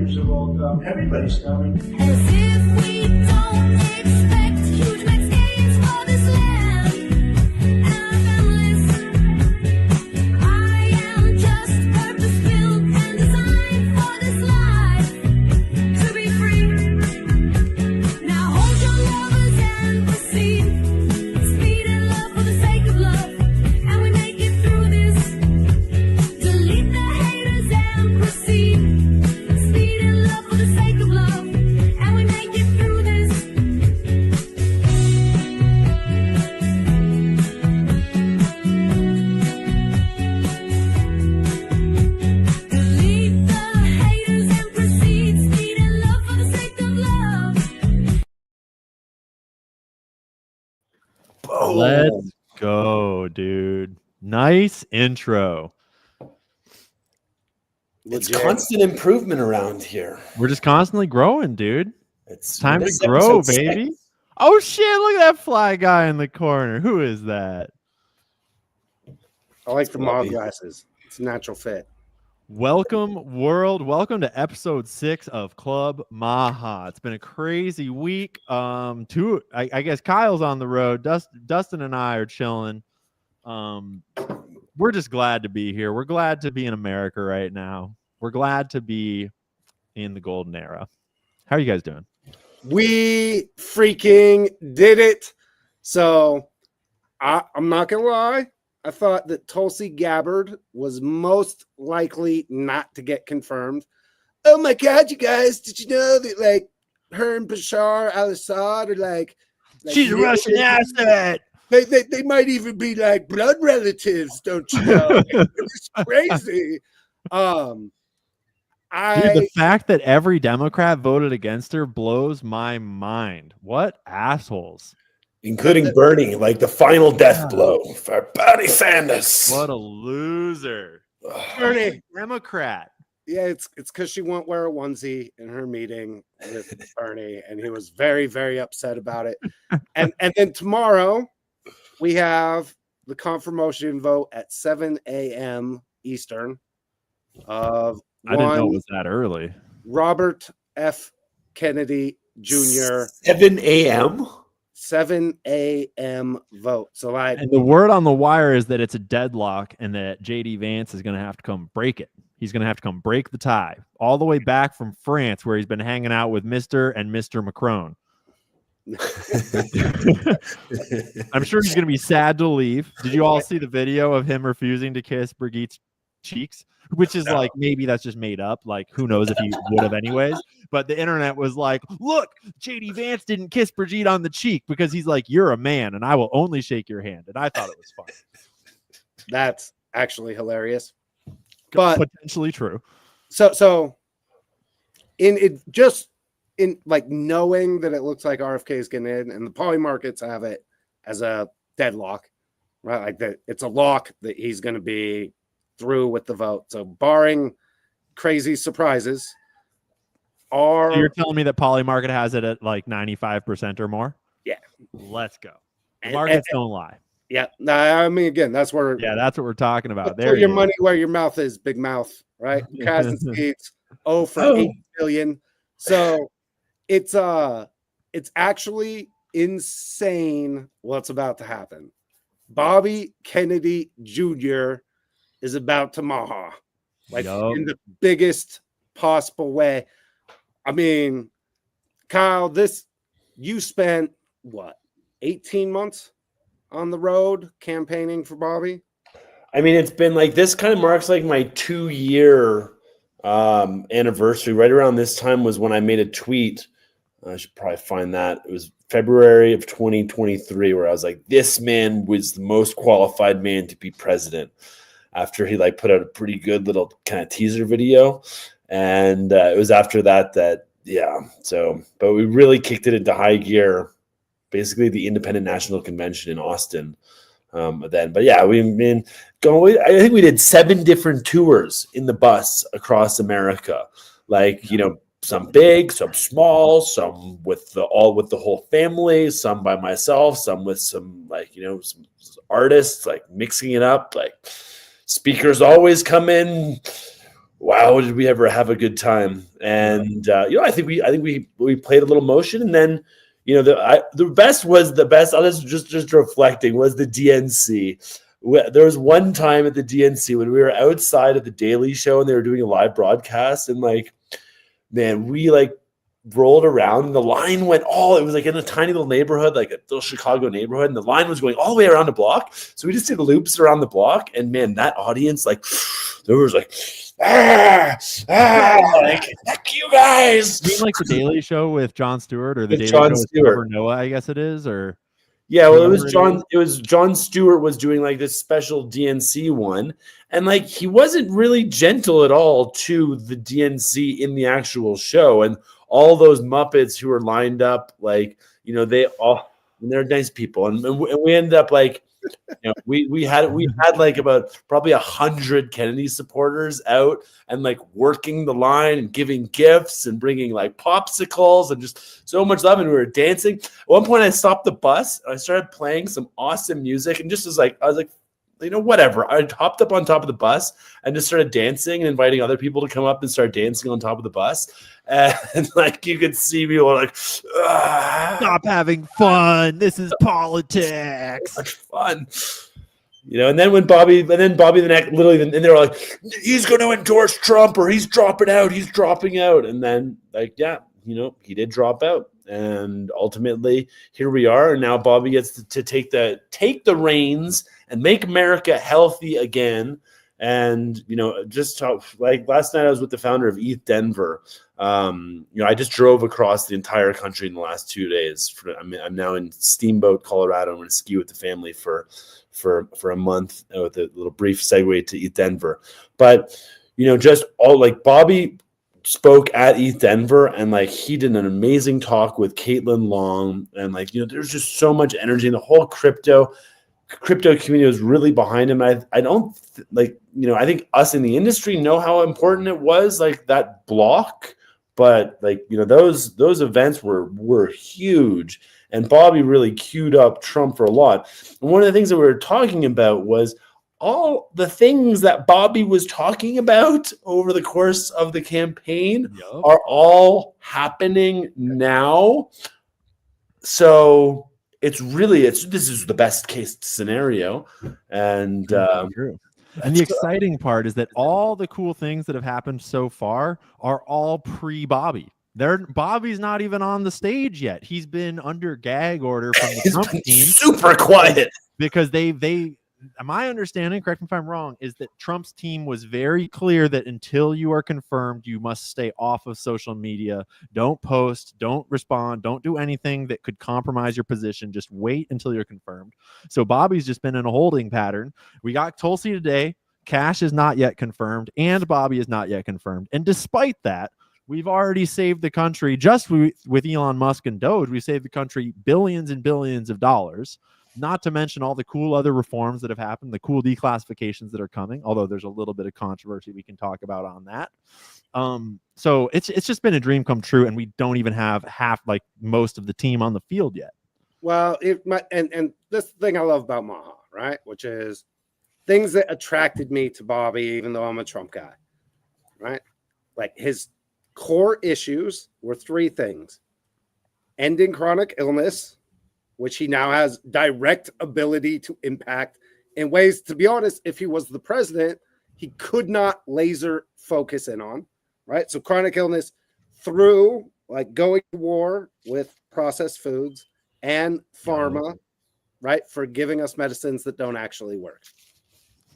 senators have all come. Everybody's coming. As if we don't expect huge max gains for this land. And our families. I am just purpose-built and designed for this life. To be free. Now hold your lovers and proceed. Speed and love for the sake of love. And we make it through this. Delete the haters and proceed. Speed and love for the sake of love. And we make it through this. Delete the haters and proceed. Speed and love for the sake of love. Let's go, dude. Nice intro. It's Legit. constant improvement around here. We're just constantly growing, dude. It's Time to this is grow, episode baby. 6. Oh shit, look at that fly guy in the corner. Who is that? I like the MAHA Lovely. glasses. It's a natural fit. Welcome, world. Welcome to episode 6 of Club MAHA. It's been a crazy week. I guess Kyle's on the road. Dustin and I are chilling. We're just glad to be here. We're glad to be in America right now. We're glad to be in the golden era. How are you guys doing? We freaking did it. So I'm not gonna lie. I thought that Tulsi Gabbard was most likely not to get confirmed. Oh my god, you guys, did you know that like her and Bashar al-Assad are like She's a Russian asset. They might even be like blood relatives, don't you know? It's crazy. Dude, the fact that every Democrat voted against her blows my mind. What assholes. Including Bernie, like the final death blow for Bernie Sanders. What a loser. Bernie. Democrat. Yeah, it's because she won't wear a onesie in her meeting with Bernie, and he was very, very upset about it. And then tomorrow we have the confirmation vote at 7 a.m. Eastern of I didn't know it one was that early. Robert F. Kennedy Jr. 7 a.m. 7 a.m. vote. So like, And the word on the wire is that it's a deadlock and that JD Vance is going to have to come break it. He's going to have to come break the tie all the way back from France, where he's been hanging out with Mr. and Mr. Macron. I'm sure he's going to be sad to leave. Did you all see the video of him refusing to kiss Brigitte's cheeks? Which is like, maybe that's just made up. Like, who knows if he would have anyways. But the internet was like, look, JD Vance didn't kiss Brigitte on the cheek because he's like, you're a man and I will only shake your hand. And I thought it was fun. that's actually hilarious. But Potentially true. so in like knowing that it looks like RFK is getting in, and the poly markets have it as a deadlock, right? Like that it's a lock that he's going to be through with the vote. So barring crazy surprises, So you're telling me that Poly Market has it at like 95% or more? Yeah. Let's go. The And- markets and- don't lie. yeah, no, I mean again, that's where Yeah, that's what we're talking about. put There your you money where your mouth is, big mouth, right? Cousins Gates, for 8 billion. So it's actually insane what's about to happen. Bobby Kennedy Jr. is about to MAHA, like Yup. in the biggest possible way. I mean, Kyle, you spent what 18 months on the road campaigning for Bobby? I mean, it's been like this kind of marks like my 2-year anniversary. Right around this time was when I made a tweet. I should probably find that. It was February of 2023 where I was like, this man was the most qualified man to be president, after he like put out a pretty good little kind of teaser video. And it was after that so, but we really kicked it into high gear, basically the Independent National Convention in Austin. But yeah, we've been going, I think we did 7 different tours in the bus across America. Like, you know, some big, some small, some with the whole family, some by myself, some with some like, you know, some artists, like mixing it up. Like speakers always come in wow, did we ever have a good time? And I think we played a little motion, and then the best was the best. I was just reflecting was the DNC. There was one time at the DNC when we were outside of the Daily Show and they were doing a live broadcast, and like, man, we like rolled around and the line went it was like in a tiny little neighborhood, like a little Chicago neighborhood, and the line was going all the way around the block. So we just did loops around the block, and man, that audience, like, there was like, like, heck you guys. You mean like the Daily Show with Jon Stewart, or the With Daily Jon Show with Stewart. Trevor Noah, I guess it is, or Yeah, well, whoever it was Jon Stewart was doing like this special DNC one, and like he wasn't really gentle at all to the DNC in the actual show, and all those Muppets who were lined up, like, they're nice people, and we ended up like, we had like about probably 100 Kennedy supporters out and like working the line and giving gifts and bringing like popsicles and just so much love, and we were dancing. At one point, I stopped the bus and I started playing some awesome music, and just I was like, whatever. I hopped up on top of the bus and just started dancing and inviting other people to come up and start dancing on top of the bus. And like, you could see people like, stop having fun. This is politics. Such fun. And then Bobby the next, literally, and they were like, he's going to endorse Trump, or he's dropping out. And then, like, yeah, he did drop out. And ultimately, here we are. And now Bobby gets to take the reins and make America healthy again. And, just like last night, I was with the founder of ETH Denver. I just drove across the entire country in the last 2 days. I'm now in Steamboat, Colorado. I'm going to ski with the family for a month, with a little brief segue to ETH Denver. But, just all like Bobby spoke at ETH Denver, and like he did an amazing talk with Caitlin Long, and like, there's just so much energy in the whole crypto community was really behind him. I don't I think us in the industry know how important it was, like that block, but like, those events were huge, and Bobby really queued up Trump for a lot. And one of the things that we were talking about was all the things that Bobby was talking about over the course of the campaign are all happening now. So this is the best case scenario. And true. And the exciting part is that all the cool things that have happened so far are all pre-Bobby. Bobby's not even on the stage yet. He's been under gag order from the Trump team. Super quiet. Because my understanding, correct me if I'm wrong, is that Trump's team was very clear that until you are confirmed, you must stay off of social media. Don't post, don't respond, don't do anything that could compromise your position. Just wait until you're confirmed. So Bobby's just been in a holding pattern. We got Tulsi today. Cash is not yet confirmed, and Bobby is not yet confirmed. And despite that, we've already saved the country, just with Elon Musk and Doge, we saved the country billions and billions of dollars. Not to mention all the cool other reforms that have happened, the cool declassifications that are coming, although there's a little bit of controversy we can talk about on that. So it's just been a dream come true, and we don't even have most of the team on the field yet. Well, and this thing I love about MAHA, right? Which is things that attracted me to Bobby, even though I'm a Trump guy, right? Like his core issues were three things: ending chronic illness, which he now has direct ability to impact in ways, to be honest, if he was the president, he could not laser focus in on, right? So chronic illness through like going to war with processed foods and pharma, right? For giving us medicines that don't actually work,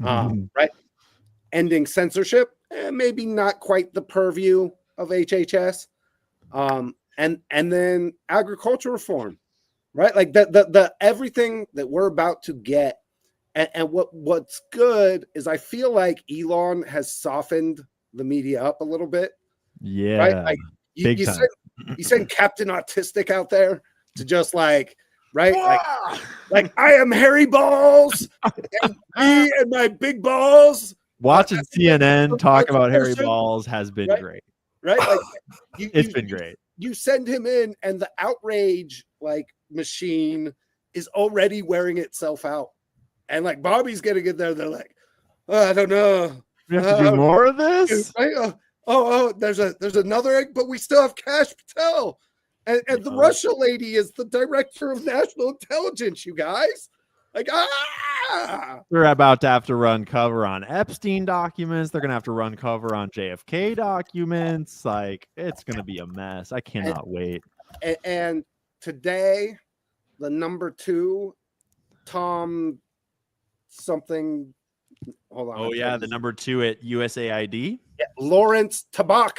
right? Ending censorship, maybe not quite the purview of HHS, and then agriculture reform. Right, like the everything that we're about to get, and what's good is I feel like Elon has softened the media up a little bit. Yeah, right. Like you send Captain Autistic out there to just like, right, like I am hairy balls, and me and my big balls. Watching CNN talk about hairy balls has been great. Right, like it's been great. You send him in, and the outrage machine is already wearing itself out, and like Bobby's getting in there. They're like, oh, I don't know, We have to do more of this. Right? There's another egg, but we still have Kash Patel. And the Russia lady is the director of national intelligence, you guys. Like, They're about to have to run cover on Epstein documents. They're going to have to run cover on JFK documents. Like, it's going to be a mess. I cannot wait. And today, the number 2, Tom something. Hold on. Oh, yeah. The number 2 at USAID. Yeah, Lawrence Tabak,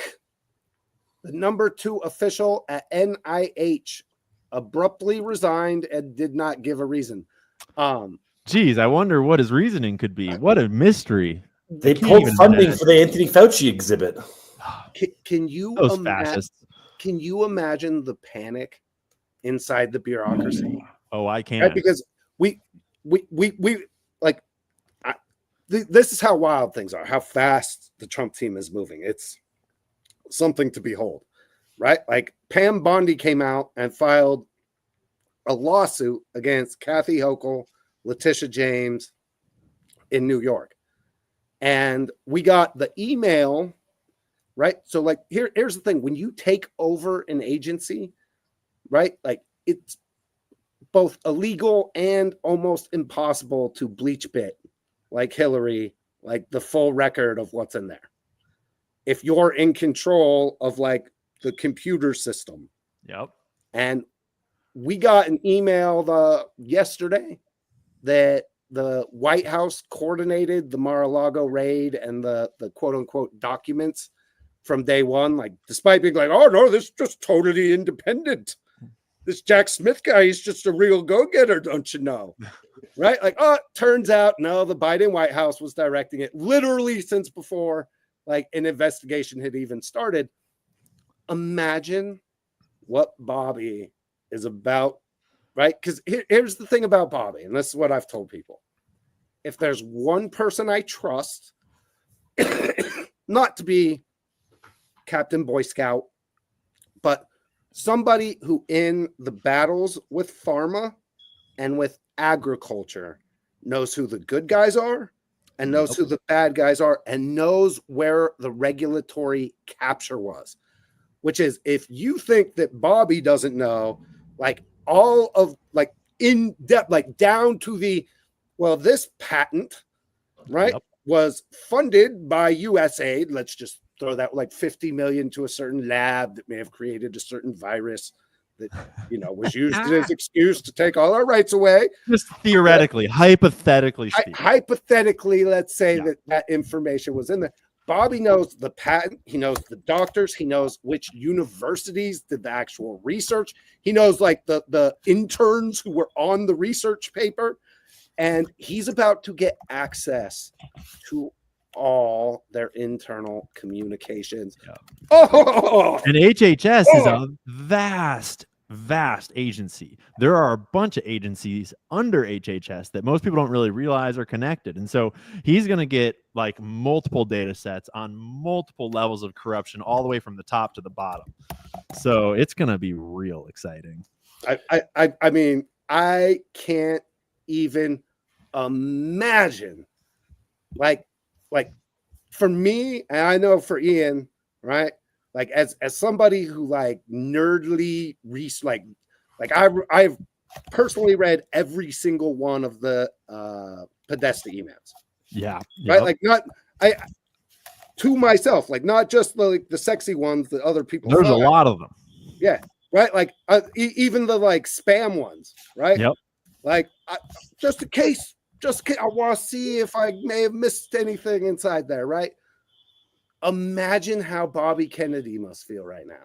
the number 2 official at NIH, abruptly resigned and did not give a reason. Geez, I wonder what his reasoning could be. What a mystery. They pulled funding for the Anthony Fauci exhibit. Can you Those imagine? fascists. Can you imagine the panic inside the bureaucracy? Oh, I can. Right? Because we like this is how wild things are. How fast the Trump team is moving. It's something to behold, right? Like Pam Bondi came out and filed a lawsuit against Kathy Hochul, Letitia James in New York. And we got the email, right? So like here's the thing. When you take over an agency, right? Like it's both illegal and almost impossible to bleach bit like Hillary, like the full record of what's in there. If you're in control of like the computer system. Yep. And we got an email yesterday that the White House coordinated the Mar-a-Lago raid and the quote unquote documents from day one. Like, despite being like, oh no, this is just totally independent. This Jack Smith guy, he's just a real go-getter, don't you know? Right? Like, oh, it turns out, no, the Biden White House was directing it literally since before like an investigation had even started. Imagine what Bobby is about, right? Because here's the thing about Bobby, and this is what I've told people. If there's one person I trust, not to be Captain Boy Scout, but somebody who in the battles with pharma and with agriculture knows who the good guys are and knows who the bad guys are and knows where the regulatory capture was, which is if you think that Bobby doesn't know, like all of like in depth, like down to the, well, this patent, right, was funded by USAID. Let's just throw that like 50 million to a certain lab that may have created a certain virus that, you know, was used as excuse to take all our rights away. Just theoretically, hypothetically speaking. Hypothetically, let's say that information was in there. Bobby knows the patent. He knows the doctors. He knows which universities did the actual research. He knows like the interns who were on the research paper. And he's about to get access to all their internal communications. Yeah. Oh, and HHS is a vast agency. There are a bunch of agencies under HHS that most people don't really realize are connected. And so he's going to get like multiple data sets on multiple levels of corruption all the way from the top to the bottom. So it's going to be real exciting. I mean, I can't even imagine like for me, and I know for Ian, right? Like as somebody who like nerdly I've personally read every single one of the Podesta emails. Yeah. Right. Like not to myself, like not just the sexy ones that other people. There's a lot of them. Yeah. Right. Like even the like spam ones. Right. Yep. Like just in case. I want to see if I may have missed anything inside there, right? Imagine how Bobby Kennedy must feel right now.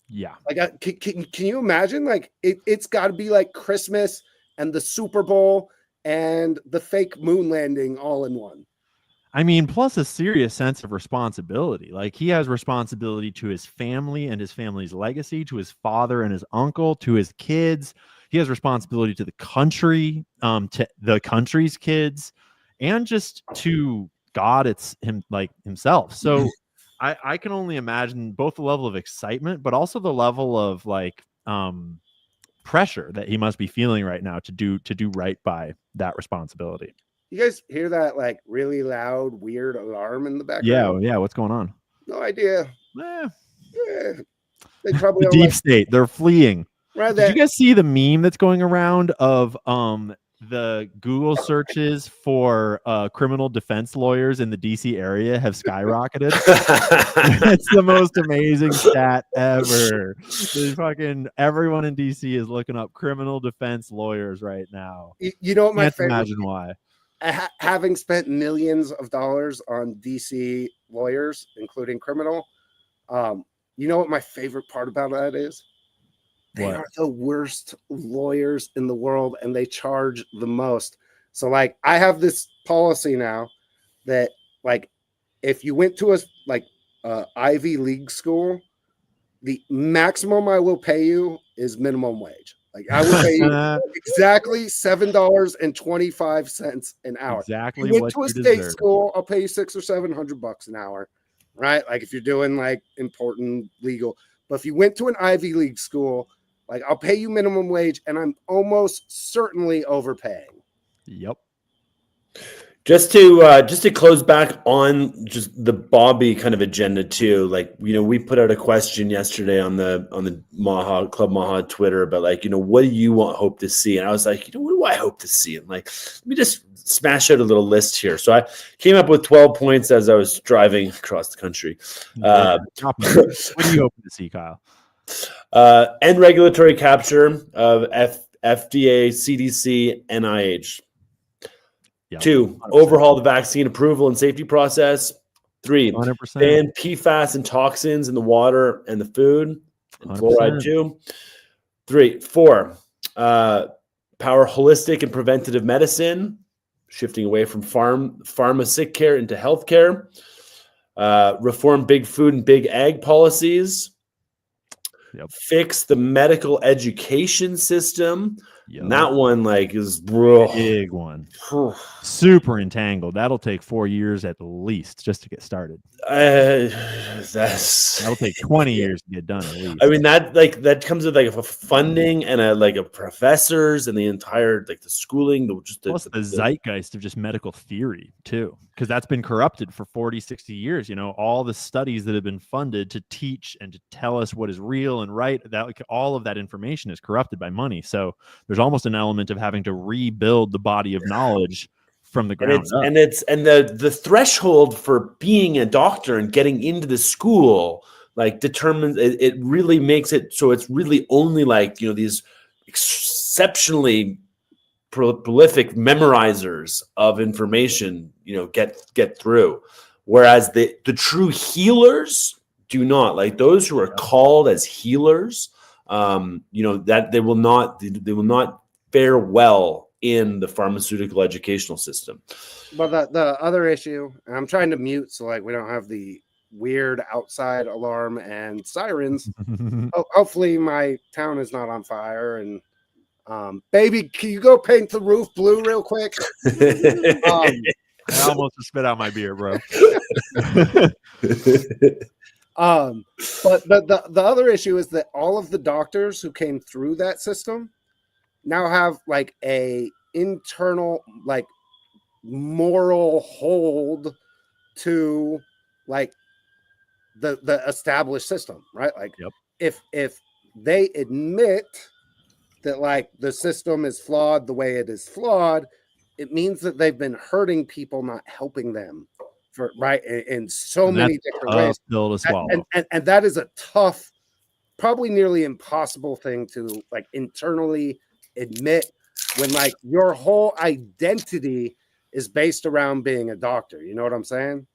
Yeah. Like, can you imagine? Like, it's got to be like Christmas and the Super Bowl and the fake moon landing all in one. I mean, plus a serious sense of responsibility. Like he has responsibility to his family and his family's legacy, to his father and his uncle, to his kids. He has responsibility to the country, to the country's kids, and just to God, it's him, like himself. So I can only imagine both the level of excitement, but also the level of like pressure that he must be feeling right now to do right by that responsibility. You guys hear that like really loud, weird alarm in the background? Yeah. What's going on? No idea. Eh, Yeah, they probably the don't deep like state. They're fleeing. right Did there. you guys see the meme that's going around of the Google searches for criminal defense lawyers in the DC area have skyrocketed? It's the most amazing stat ever. Fucking everyone in DC is looking up criminal defense lawyers right now. You know what my Can't favorite? imagine why. Having spent millions of dollars on DC lawyers, including criminal, you know what my favorite part about that is? They What? are the worst lawyers in the world, and they charge the most. So, like, I have this policy now that, like, if you went to a Ivy League school, the maximum I will pay you is minimum wage. Like, I will pay you exactly $7.25 an hour. Exactly You went what to a you state deserve. school, I'll pay you $600 or $700 an hour, right? Like, if you're doing like important legal. But if you went to an Ivy League school, like, I'll pay you minimum wage, and I'm almost certainly overpaying. Yep. Just to close back on just the Bobby kind of agenda too, like, you know, we put out a question yesterday on the MAHA Club MAHA Twitter about, like, you know, what do you hope to see? And I was like, you know, what do I hope to see? And like, let me just smash out a little list here. So I came up with 12 points as I was driving across the country. What are you hoping to see, Kyle? End regulatory capture of FDA, CDC, NIH. Yep. 2, 100%. overhaul the vaccine approval and safety process. 3, 100%. ban PFAS and toxins in the water and the food. And 100%. fluoride too. 4, power holistic and preventative medicine, shifting away from pharma sick care into healthcare. Reform big food and big ag policies. Yep. Fix the medical education system. Yep. And that one, like, is big one. Super entangled. That'll take 4 years at least just to get started. That'll take 20 years to get done at least. I mean, that comes with like a funding and a professors and the entire, like, the schooling, Plus the zeitgeist of just medical theory too, because that's been corrupted for 40, 60 years. You know, all the studies that have been funded to teach and to tell us what is real and right, that, like, all of that information is corrupted by money. So there's almost an element of having to rebuild the body of knowledge from the ground up. And the threshold for being a doctor and getting into the school, like, determines it really makes it so it's really only, like, you know, these exceptionally prolific memorizers of information, you know, get through, whereas the true healers do not. Like, those who are called as healers, you know, that they will not fare well in the pharmaceutical educational system. But the other issue, and I'm trying to mute so, like, we don't have the weird outside alarm and sirens. Hopefully my town is not on fire. And baby, can you go paint the roof blue real quick? I almost spit out my beer, bro. But the other issue is that all of the doctors who came through that system now have, like, a internal, like, moral hold to, like, the established system, right? Like, yep. if they admit that, like, the system is flawed the way it is flawed, it means that they've been hurting people, not helping them, for right in so many different ways. Pill to swallow. And that is a tough, probably nearly impossible thing to, like, internally admit when, like, your whole identity is based around being a doctor. You know what I'm saying?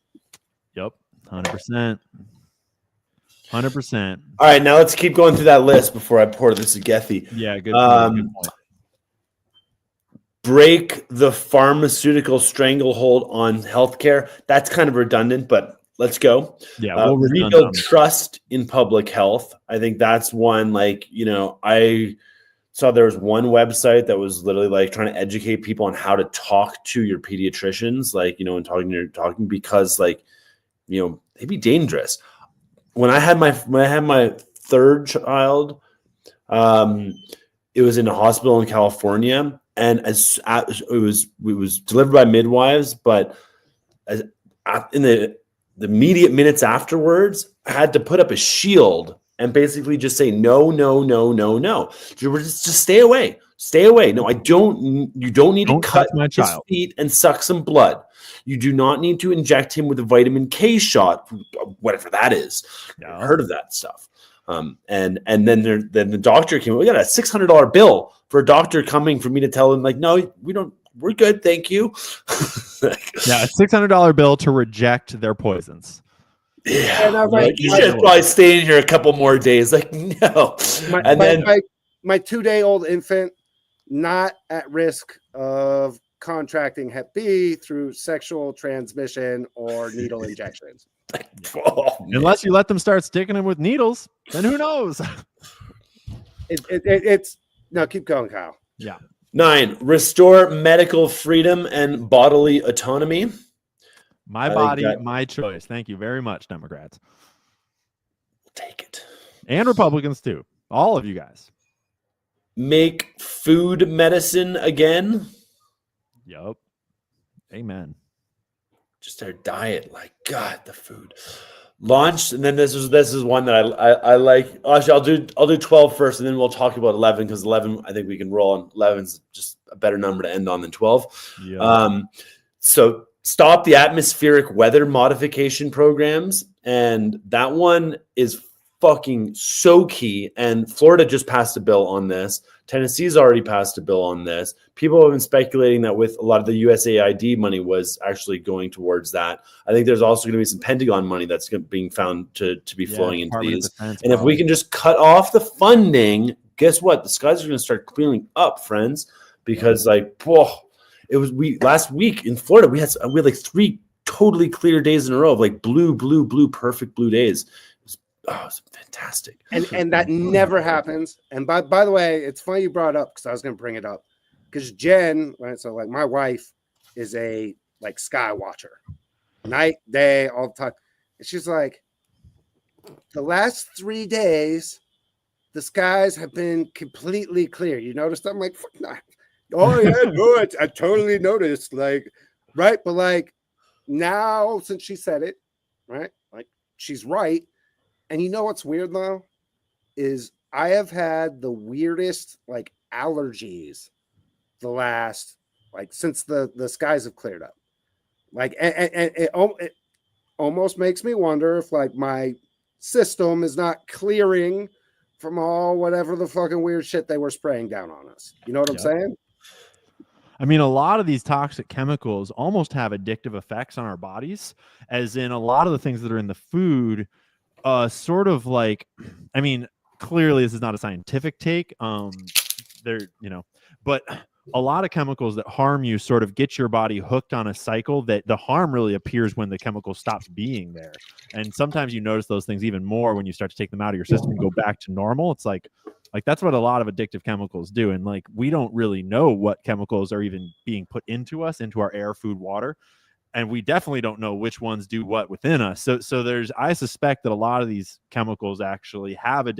Yep. 100%. 100%. All right, now let's keep going through that list before I pour this Gethy. Yeah, good point, good point. Break the pharmaceutical stranglehold on healthcare. That's kind of redundant, but let's go. Yeah, rebuild trust in public health. I think that's one, like, you know, I saw there was one website that was literally, like, trying to educate people on how to talk to your pediatricians, like, you know, and talking because, like, you know, they'd be dangerous. When I had my third child, it was in a hospital in California, and it was delivered by midwives, but in the immediate minutes afterwards, I had to put up a shield and basically just say no, no, no, no, no. Just stay away. Stay away. No, you don't need Don't to cut touch my his child. feet and suck some blood. You do not need to inject him with a vitamin K shot, whatever that is. Yeah. I've heard of that stuff. And then the doctor came. We got a $600 bill for a doctor coming for me to tell him, like, no, we don't. We're good, thank you. Yeah, a $600 bill to reject their poisons. Yeah, And I was like, you should probably stay in here a couple more days. Like, no. My 2-day-old infant not at risk of contracting Hep B through sexual transmission or needle injections. Unless you let them start sticking them with needles, then who knows? It's no, keep going, Kyle. Yeah. 9, restore medical freedom and bodily autonomy. My body, my choice. Thank you very much, Democrats. Take it. And Republicans too. All of you guys. Make food medicine again. Yup. Amen. Just our diet, like, God, the food. Launch, and then this is one that I like. Actually, I'll do 12 first, and then we'll talk about 11 because 11 I think we can roll on. 11's just a better number to end on than 12. Yeah. So stop the atmospheric weather modification programs, and that one is fucking so key. And Florida just passed a bill on this. Tennessee's already passed a bill on this. People have been speculating that with a lot of the USAID money was actually going towards that. I think there's also going to be some Pentagon money that's being found to be flowing into these. And if we can just cut off the funding, guess what? The skies are going to start clearing up, friends. Because last week in Florida, we had like 3 totally clear days in a row of like blue, perfect blue days. It was fantastic. And that never happens. And by the way, it's funny you brought it up because I was going to bring it up. Because Jen, right, so like my wife is a like sky watcher, night, day, all the time. And she's like, the last 3 days, the skies have been completely clear. You noticed? I'm like, fuck not. Oh yeah, no, I totally noticed. Like, right, but like now since she said it, right, like she's right. And you know what's weird though is I have had the weirdest like allergies the last like since the skies have cleared up. Like, and it almost makes me wonder if like my system is not clearing from all whatever the fucking weird shit they were spraying down on us. You know what I'm saying? I mean, a lot of these toxic chemicals almost have addictive effects on our bodies, as in a lot of the things that are in the food, sort of like, I mean, clearly this is not a scientific take. But a lot of chemicals that harm you sort of get your body hooked on a cycle that the harm really appears when the chemical stops being there. And sometimes you notice those things even more when you start to take them out of your system and go back to normal. It's like that's what a lot of addictive chemicals do. And like, we don't really know what chemicals are even being put into us, into our air, food, water. And we definitely don't know which ones do what within us. So I suspect that a lot of these chemicals actually have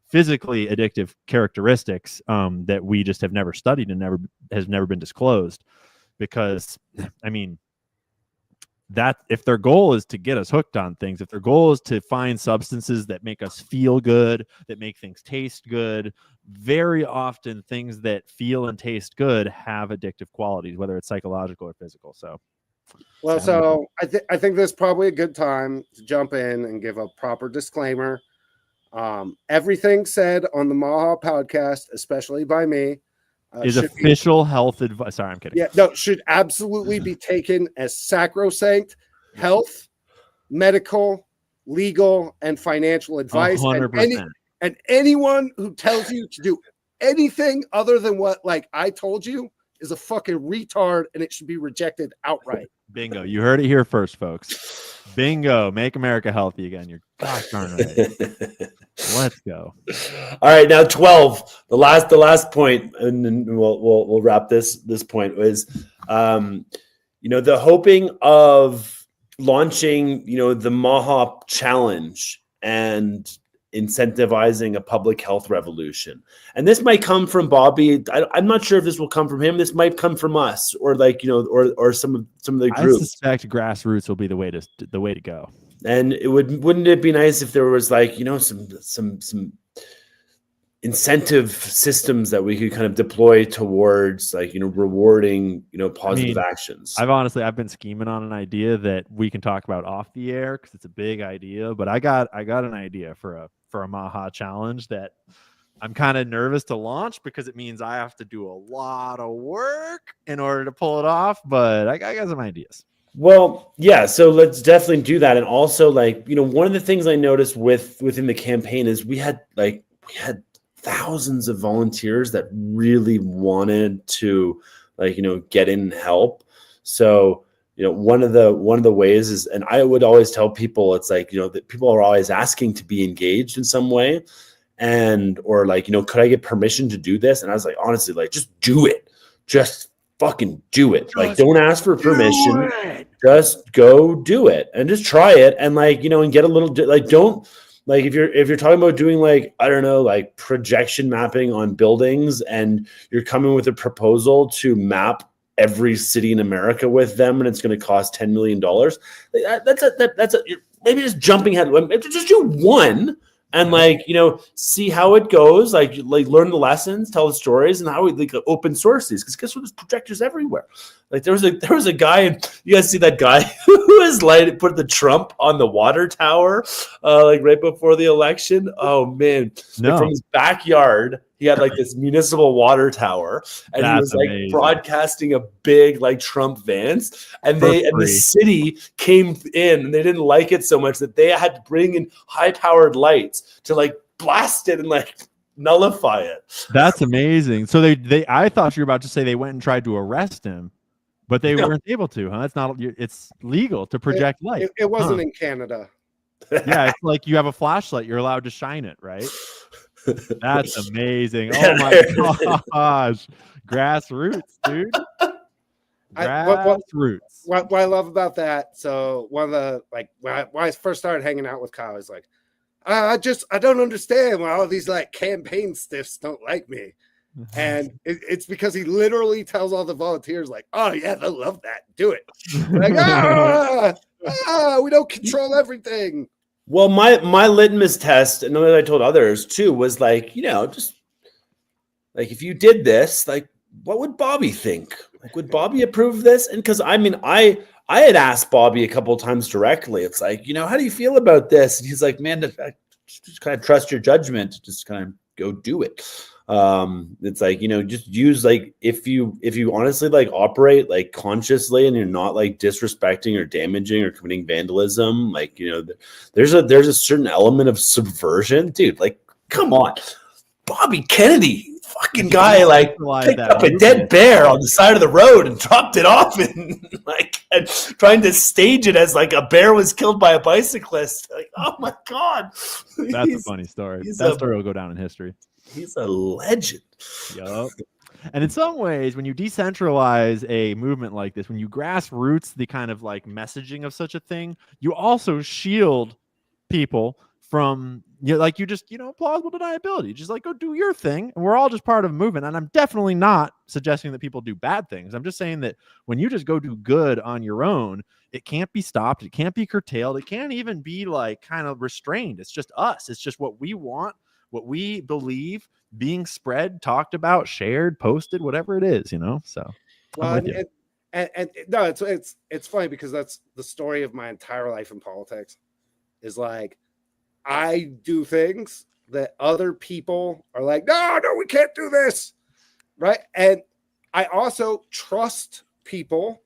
physically addictive characteristics that we just have never studied and has never been disclosed. Because, I mean, that if their goal is to get us hooked on things, if their goal is to find substances that make us feel good, that make things taste good, very often things that feel and taste good have addictive qualities, whether it's psychological or physical. So, well, so I think this is probably a good time to jump in and give a proper disclaimer. Everything said on the MAHA podcast, especially by me, is official health advice. Sorry, I'm kidding. Yeah, no, should absolutely be taken as sacrosanct health, medical, legal, and financial advice. 100%. And anyone who tells you to do anything other than what like I told you is a fucking retard, and it should be rejected outright. Bingo. You heard it here first, folks. Bingo. Make America healthy again. You're gosh darn right. Let's go. All right, now 12. The last point, and then we'll wrap this point was, the hoping of launching, the MAHA challenge, and incentivizing a public health revolution. And this might come from Bobby. I'm not sure if this will come from him. This might come from us, or like, you know, or some of the I groups. suspect grassroots will be the way to go. And wouldn't it be nice if there was like, you know, some incentive systems that we could kind of deploy towards, like, you know, rewarding, you know, positive actions. I've been scheming on an idea that we can talk about off the air because it's a big idea, but I got an idea for a MAHA challenge that I'm kind of nervous to launch because it means I have to do a lot of work in order to pull it off, but I got some ideas. Well, yeah, so let's definitely do that. And also, like, you know, one of the things I noticed within the campaign is we had thousands of volunteers that really wanted to, like, you know, get in and help. So, you know, one of the ways is, and I would always tell people, it's like, you know, that people are always asking to be engaged in some way, and, or like, you know, could I get permission to do this? And I was like, honestly, like, just do it. Just fucking do it. Like, don't ask for permission. Just go do it and just try it. And, like, you know, and get a little, like, don't, like, if you're talking about doing, like, I don't know, like projection mapping on buildings, and you're coming with a proposal to map every city in America with them, and it's going to cost $10 million. That's maybe just jumping ahead. Just do one, and, like, you know, see how it goes. Like learn the lessons, tell the stories, and how we, like, open source these. Because guess what? There's projectors everywhere. Like, there was a guy, and you guys see that guy who was like put the Trump on the water tower, like right before the election. Oh man, No. Like, from his backyard, he had like this municipal water tower, and he was like amazing. broadcasting a big, like, Trump Vance, and the city came in, and they didn't like it so much that they had to bring in high-powered lights to, like, blast it and, like, nullify it. That's amazing. So I thought you were about to say they went and tried to arrest him, but they weren't able to, huh? It's legal to project light. It wasn't in Canada. Yeah, it's like you have a flashlight, you're allowed to shine it, right? That's amazing. Oh my gosh. Grassroots, dude. Grassroots. What I love about that, so one of the, like, when I first started hanging out with Kyle, I was like, I don't understand why all these, like, campaign stiffs don't like me. And it's because he literally tells all the volunteers, like, oh yeah, they'll love that. Do it. Like, we don't control everything. Well, my litmus test, and that I told others too, was like, you know, just like, if you did this, like, what would Bobby think? Like, would Bobby approve of this? And because, I mean, I had asked Bobby a couple of times directly. It's like, you know, how do you feel about this? And he's like, man, just kind of trust your judgment. Just kind of go do it. It's like, you know, just use, like, if you honestly, like, operate, like, consciously, and you're not, like, disrespecting or damaging or committing vandalism, like, you know, there's a certain element of subversion, dude. Like, come on, Bobby Kennedy, fucking guy, like, picked up a dead bear on the side of the road and dropped it off, and like, and trying to stage it as like a bear was killed by a bicyclist. Like, oh my god, that's a funny story. That story will go down in history. He's a legend. Yup. And in some ways, when you decentralize a movement like this, when you grassroots the kind of, like, messaging of such a thing, you also shield people from, you know, like, you just, you know, plausible deniability. Just, like, go do your thing, and we're all just part of a movement. And I'm definitely not suggesting that people do bad things. I'm just saying that when you just go do good on your own, it can't be stopped. It can't be curtailed. It can't even be, like, kind of restrained. It's just us. It's just what we want, what we believe, being spread, talked about, shared, posted, whatever it is, you know. So, well, and no, it's funny because that's the story of my entire life in politics. Is like, I do things that other people are like, no, we can't do this, right? And I also trust people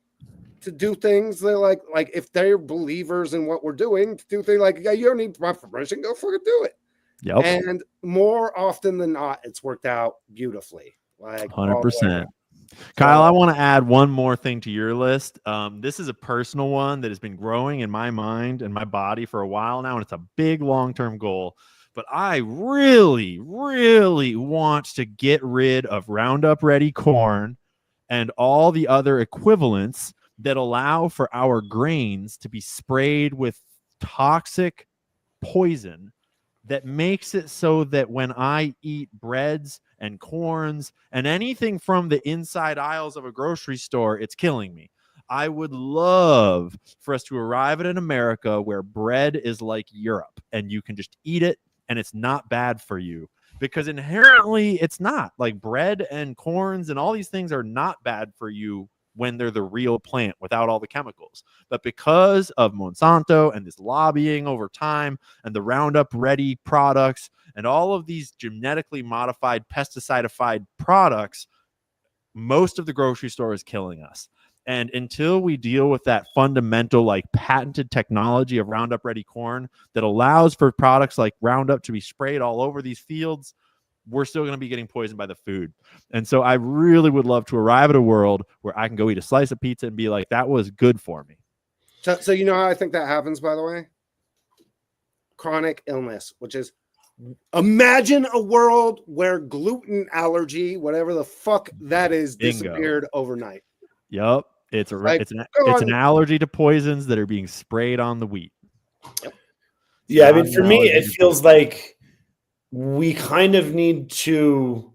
to do things that, like if they're believers in what we're doing, to do things like, yeah, you don't need my permission, go fucking do it. Yep. And more often than not, it's worked out beautifully. Like 100%. Kyle, I want to add one more thing to your list. This is a personal one that has been growing in my mind and my body for a while now, and it's a big long-term goal. But I really, really want to get rid of Roundup Ready corn and all the other equivalents that allow for our grains to be sprayed with toxic poison that makes it so that when I eat breads and corns and anything from the inside aisles of a grocery store, it's killing me. I would love for us to arrive at an America where bread is like Europe and you can just eat it and it's not bad for you, because inherently it's not. Like bread and corns and all these things are not bad for you when they're the real plant without all the chemicals. But because of Monsanto and this lobbying over time and the Roundup Ready products and all of these genetically modified pesticide-ified products, most of the grocery store is killing us. And until we deal with that fundamental, like patented technology of Roundup Ready corn that allows for products like Roundup to be sprayed all over these fields, we're still going to be getting poisoned by the food. And so I really would love to arrive at a world where I can go eat a slice of pizza and be like, that was good for me. So you know how I think that happens, by the way? Chronic illness, which is, imagine a world where gluten allergy, whatever the fuck that is, Bingo. disappeared overnight. Yep. It's Like, it's an allergy to poisons that are being sprayed on the wheat. Yeah, I mean, Not for an me, allergy it to feels poison. like we kind of need to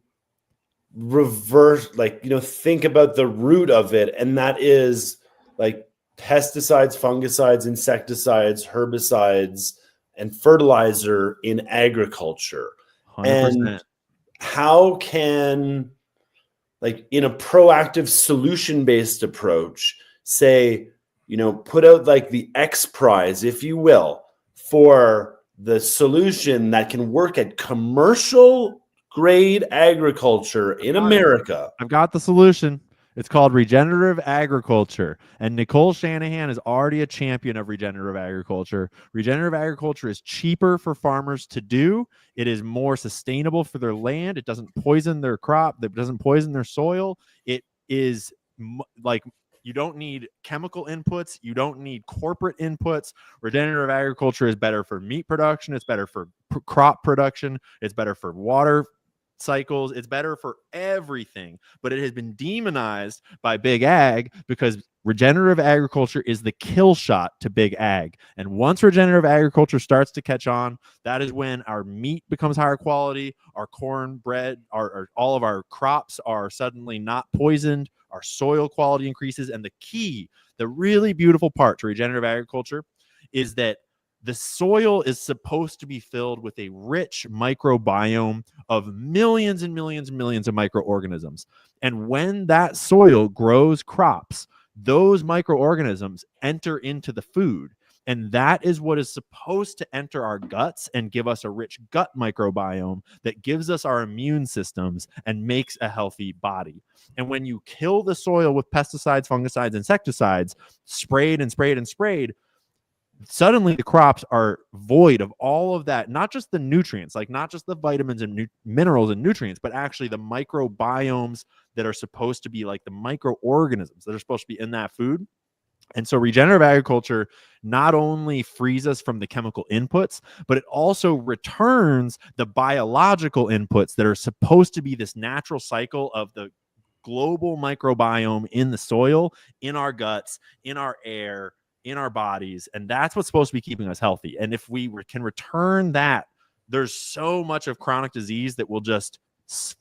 reverse, like, think about the root of it, and that is like pesticides, fungicides, insecticides, herbicides, and fertilizer in agriculture. 100%. And how can, like, in a proactive solution-based approach, say, put out like the X prize, if you will, for the solution that can work at commercial grade agriculture in America. I've got the solution. It's called regenerative agriculture. And Nicole Shanahan is already a champion of regenerative agriculture. Regenerative agriculture is cheaper for farmers to do. It is more sustainable for their land. It doesn't poison their crop. It doesn't poison their soil. It is like, you don't need chemical inputs. You don't need corporate inputs. Regenerative agriculture is better for meat production. It's better for crop production. It's better for water cycles. It's better for everything. But it has been demonized by big ag because regenerative agriculture is the kill shot to big ag. And once regenerative agriculture starts to catch on, that is when our meat becomes higher quality, our corn, bread, all of our crops are suddenly not poisoned, our soil quality increases. And the key, the really beautiful part to regenerative agriculture is that the soil is supposed to be filled with a rich microbiome of millions and millions and millions of microorganisms. And when that soil grows crops, those microorganisms enter into the food. And that is what is supposed to enter our guts and give us a rich gut microbiome that gives us our immune systems and makes a healthy body. And when you kill the soil with pesticides, fungicides, insecticides, sprayed and sprayed and sprayed, suddenly the crops are void of all of that, not just the nutrients, like not just the vitamins and minerals and nutrients, but actually the microbiomes that are supposed to be like the microorganisms that are supposed to be in that food. And so regenerative agriculture not only frees us from the chemical inputs, but it also returns the biological inputs that are supposed to be this natural cycle of the global microbiome in the soil, in our guts, in our air, in our bodies. And that's what's supposed to be keeping us healthy. And if we can return that, there's so much of chronic disease that will just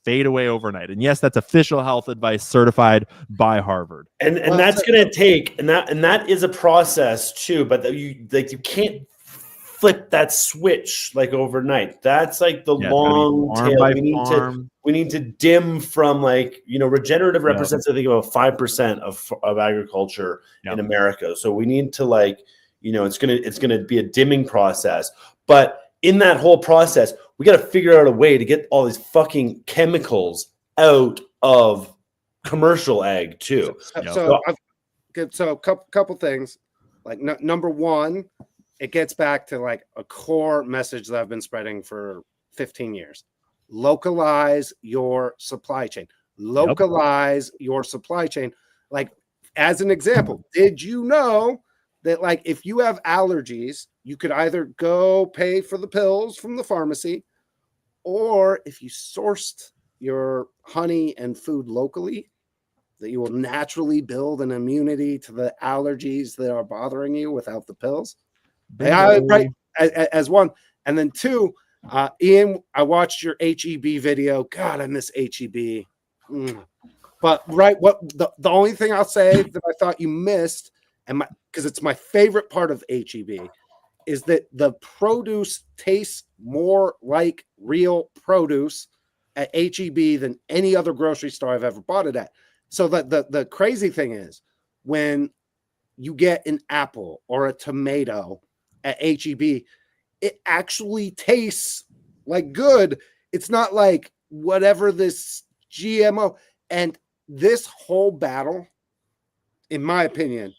fade away overnight. And yes, that's official health advice certified by Harvard. And that's going to take, and that is a process too, but you can't flip that switch like overnight. That's like the long tail. We need to dim from, like, regenerative represents, I think, about 5% of agriculture in America. So we need to, like, it's gonna be a dimming process. But in that whole process, we got to figure out a way to get all these fucking chemicals out of commercial ag too. So a couple things. Like number one, it gets back to like a core message that I've been spreading for 15 years. Localize your supply chain. Localize your supply chain. Like, as an example, did you know that, like, if you have allergies, you could either go pay for the pills from the pharmacy, or if you sourced your honey and food locally, that you will naturally build an immunity to the allergies that are bothering you without the pills. Right, as one. And then two, Ian, I watched your HEB video. God, I miss HEB. But what the only thing I'll say that I thought you missed, and because it's my favorite part of HEB, is that the produce tastes more like real produce at HEB than any other grocery store I've ever bought it at. So the crazy thing is when you get an apple or a tomato at HEB, it actually tastes like good. It's not like whatever this GMO. And this whole battle, in my opinion,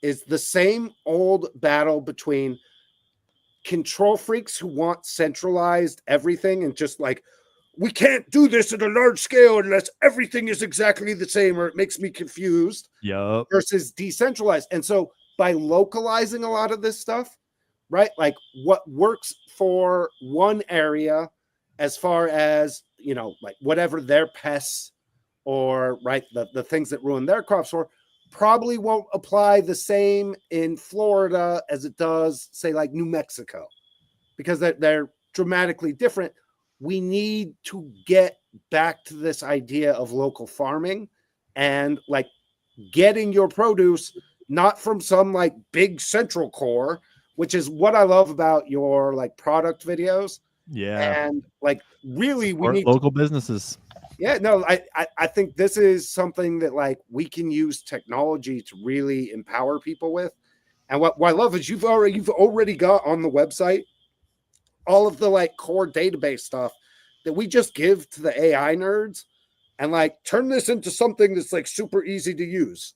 is the same old battle between control freaks who want centralized everything and just like, we can't do this at a large scale unless everything is exactly the same or it makes me confused. Yep. Versus decentralized. And so by localizing a lot of this stuff, right? Like what works for one area as far as, you know, like whatever their pests or right, the things that ruin their crops for probably won't apply the same in Florida as it does, say, like New Mexico, because they're dramatically different. We need to get back to this idea of local farming and like getting your produce not from some like big central core, which is what I love about your like product videos. Yeah. And like really we Support need local businesses. yeah, no, I think this is something that like we can use technology to really empower people with. And what I love is you've already got on the website all of the like core database stuff that we just give to the AI nerds and like turn this into something that's like super easy to use.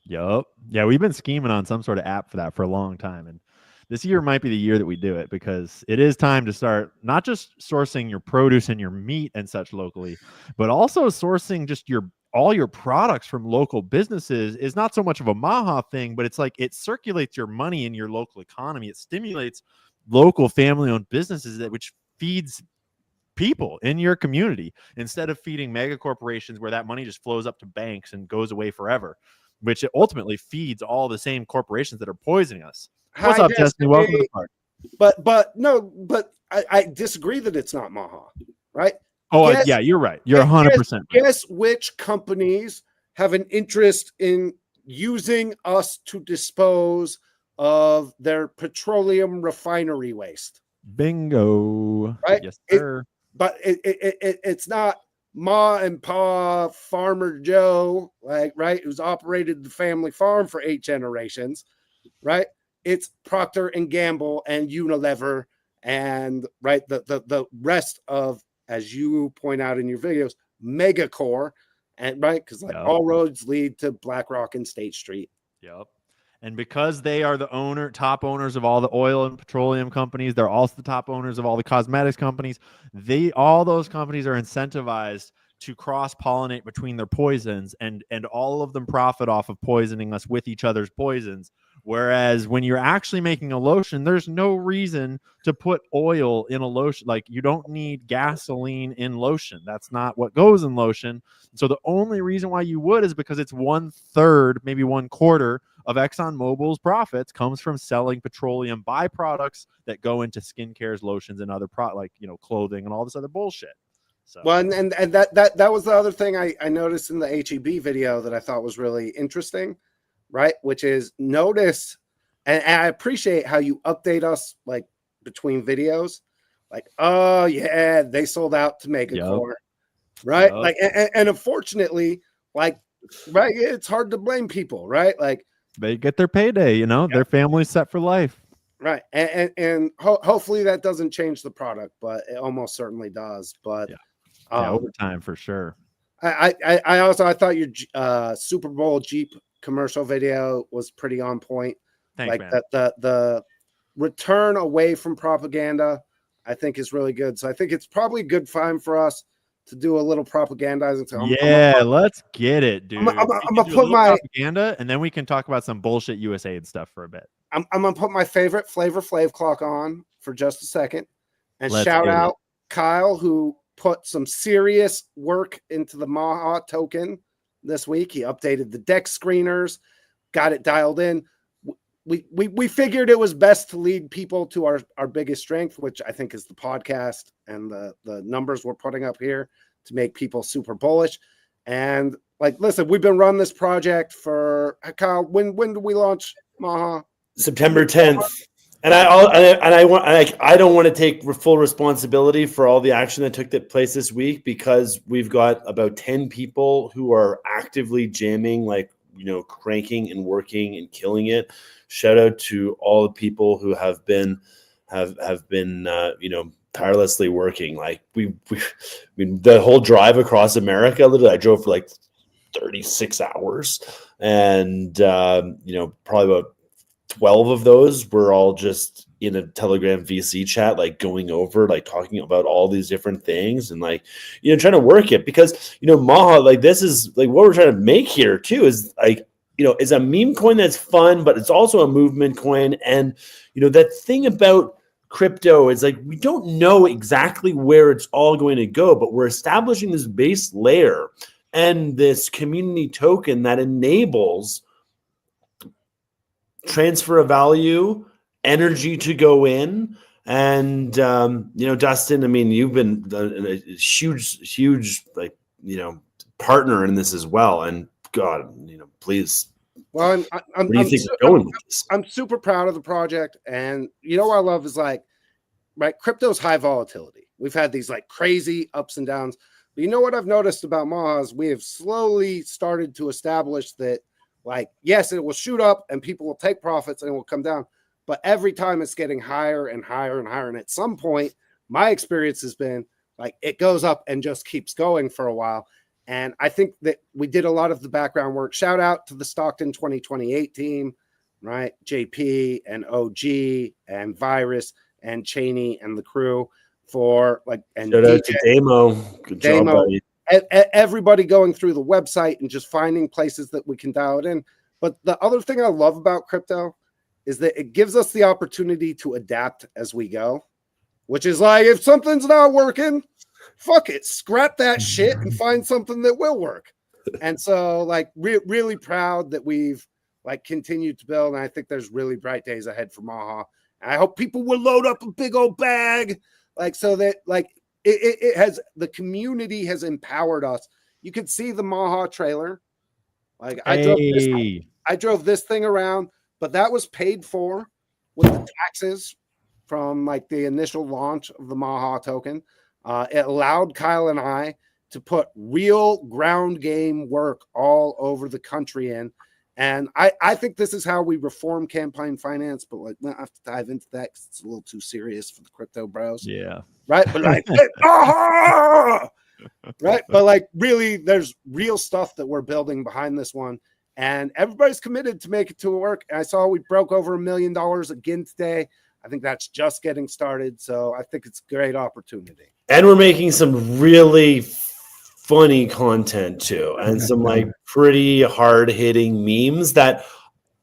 Yup. Yeah, we've been scheming on some sort of app for that for a long time. And this year might be the year that we do it because it is time to start not just sourcing your produce and your meat and such locally, but also sourcing just all your products from local businesses is not so much of a MAHA thing, but it's like it circulates your money in your local economy. It stimulates local family-owned businesses which feeds people in your community instead of feeding mega corporations where that money just flows up to banks and goes away forever, which it ultimately feeds all the same corporations that are poisoning us. What's Hi, up, Destiny? Welcome to the party. But I disagree that it's not MAHA, right? Oh, Guess- yeah, you're right. You're 100% right. Guess which companies have an interest in using us to dispose of their petroleum refinery waste? Bingo. Right? Yes, sir. But it's not Ma and Pa Farmer Joe, like, right, who's operated the family farm for 8 generations, right? It's Procter and Gamble and Unilever and right the rest of, as you point out in your videos, Megacore, and right, because like all roads lead to BlackRock and State Street. Yep. And because they are the top owners of all the oil and petroleum companies, they're also the top owners of all the cosmetics companies. All those companies are incentivized to cross-pollinate between their poisons, and all of them profit off of poisoning us with each other's poisons. Whereas when you're actually making a lotion, there's no reason to put oil in a lotion. Like, you don't need gasoline in lotion. That's not what goes in lotion. So the only reason why you would is because it's 1/3, maybe 1/4 of ExxonMobil's profits comes from selling petroleum byproducts that go into skincares, lotions, and other like, you know, clothing and all this other bullshit. So. Well, and that was the other thing I noticed in the HEB video that I thought was really interesting, right? Which is notice, and I appreciate how you update us like between videos, like, oh yeah, they sold out to Megacore, right? Like, and unfortunately, like, right, it's hard to blame people, right? Like, they get their payday, you know, their family's set for life. Right. And hopefully that doesn't change the product, but it almost certainly does. But over time for sure. I thought your Super Bowl Jeep commercial video was pretty on point. Thanks, like man. the return away from propaganda, I think, is really good. So I think it's probably a good time for us to do a little propagandizing. Let's get it, dude. I'm gonna put my propaganda, and then we can talk about some bullshit USA and stuff for a bit. I'm gonna put my favorite Flavor Flav clock on for just a second, and shout out Kyle, who put some serious work into the MAHA token this week. He updated the deck screeners, got it dialed in. we figured it was best to lead people to our biggest strength, which I think is the podcast and the numbers we're putting up here to make people super bullish. And like, listen, we've been running this project for Kyle. When do we launch MAHA? September 10th. And I don't want to take full responsibility for all the action that took place this week, because we've got about 10 people who are actively jamming, like, cranking and working and killing it. Shout out to all the people who have been tirelessly working. Like I mean, the whole drive across America, literally, I drove for like 36 hours, and probably about 12 of those were all just in a Telegram VC chat, like going over, like talking about all these different things and like, trying to work it, because, MAHA, like, this is like what we're trying to make here too, is like, is a meme coin that's fun, but it's also a movement coin. And, that thing about crypto is like, we don't know exactly where it's all going to go, but we're establishing this base layer and this community token that enables transfer of value, energy to go in. And, Dustin, I mean, you've been a huge, like, partner in this as well. And God, please. Well, Where do you think we're going with this? I'm super proud of the project. And what I love is, like, right, crypto's high volatility. We've had these like crazy ups and downs. But what I've noticed about MAHA is we have slowly started to establish that, like, yes, it will shoot up and people will take profits and it will come down. But every time it's getting higher and higher and higher. And at some point, my experience has been like it goes up and just keeps going for a while. And I think that we did a lot of the background work. Shout out to the Stockton 2028 team, right? JP and OG and Virus and Cheney and the crew for like, and shout out to Damo. Good job, buddy. Everybody going through the website and just finding places that we can dial it in. But the other thing I love about crypto is that it gives us the opportunity to adapt as we go, which is like, if something's not working, fuck it, scrap that shit and find something that will work. And so, like, really proud that we've like continued to build. And I think there's really bright days ahead for MAHA. And I hope people will load up a big old bag, like, so that like it has, the community has empowered us. You can see the MAHA trailer. Like, I drove this thing around, but that was paid for with the taxes from like the initial launch of the MAHA token. It allowed Kyle and I to put real ground game work all over the country in. And I think this is how we reform campaign finance, but like, we don't have to dive into that because it's a little too serious for the crypto bros. Yeah. Right. But like, right. But like, really, there's real stuff that we're building behind this one. And everybody's committed to make it to work. And I saw we broke over $1 million again today. I think that's just getting started. So I think it's a great opportunity. And we're making some really funny content too, and some like pretty hard-hitting memes that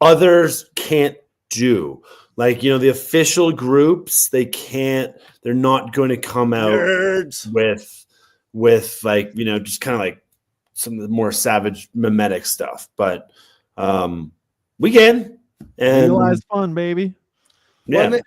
others can't do. Like, the official groups, they're not going to come out Nerds. with like, just kind of like some of the more savage mimetic stuff. But we can. And Realize fun, baby. Yeah. Well,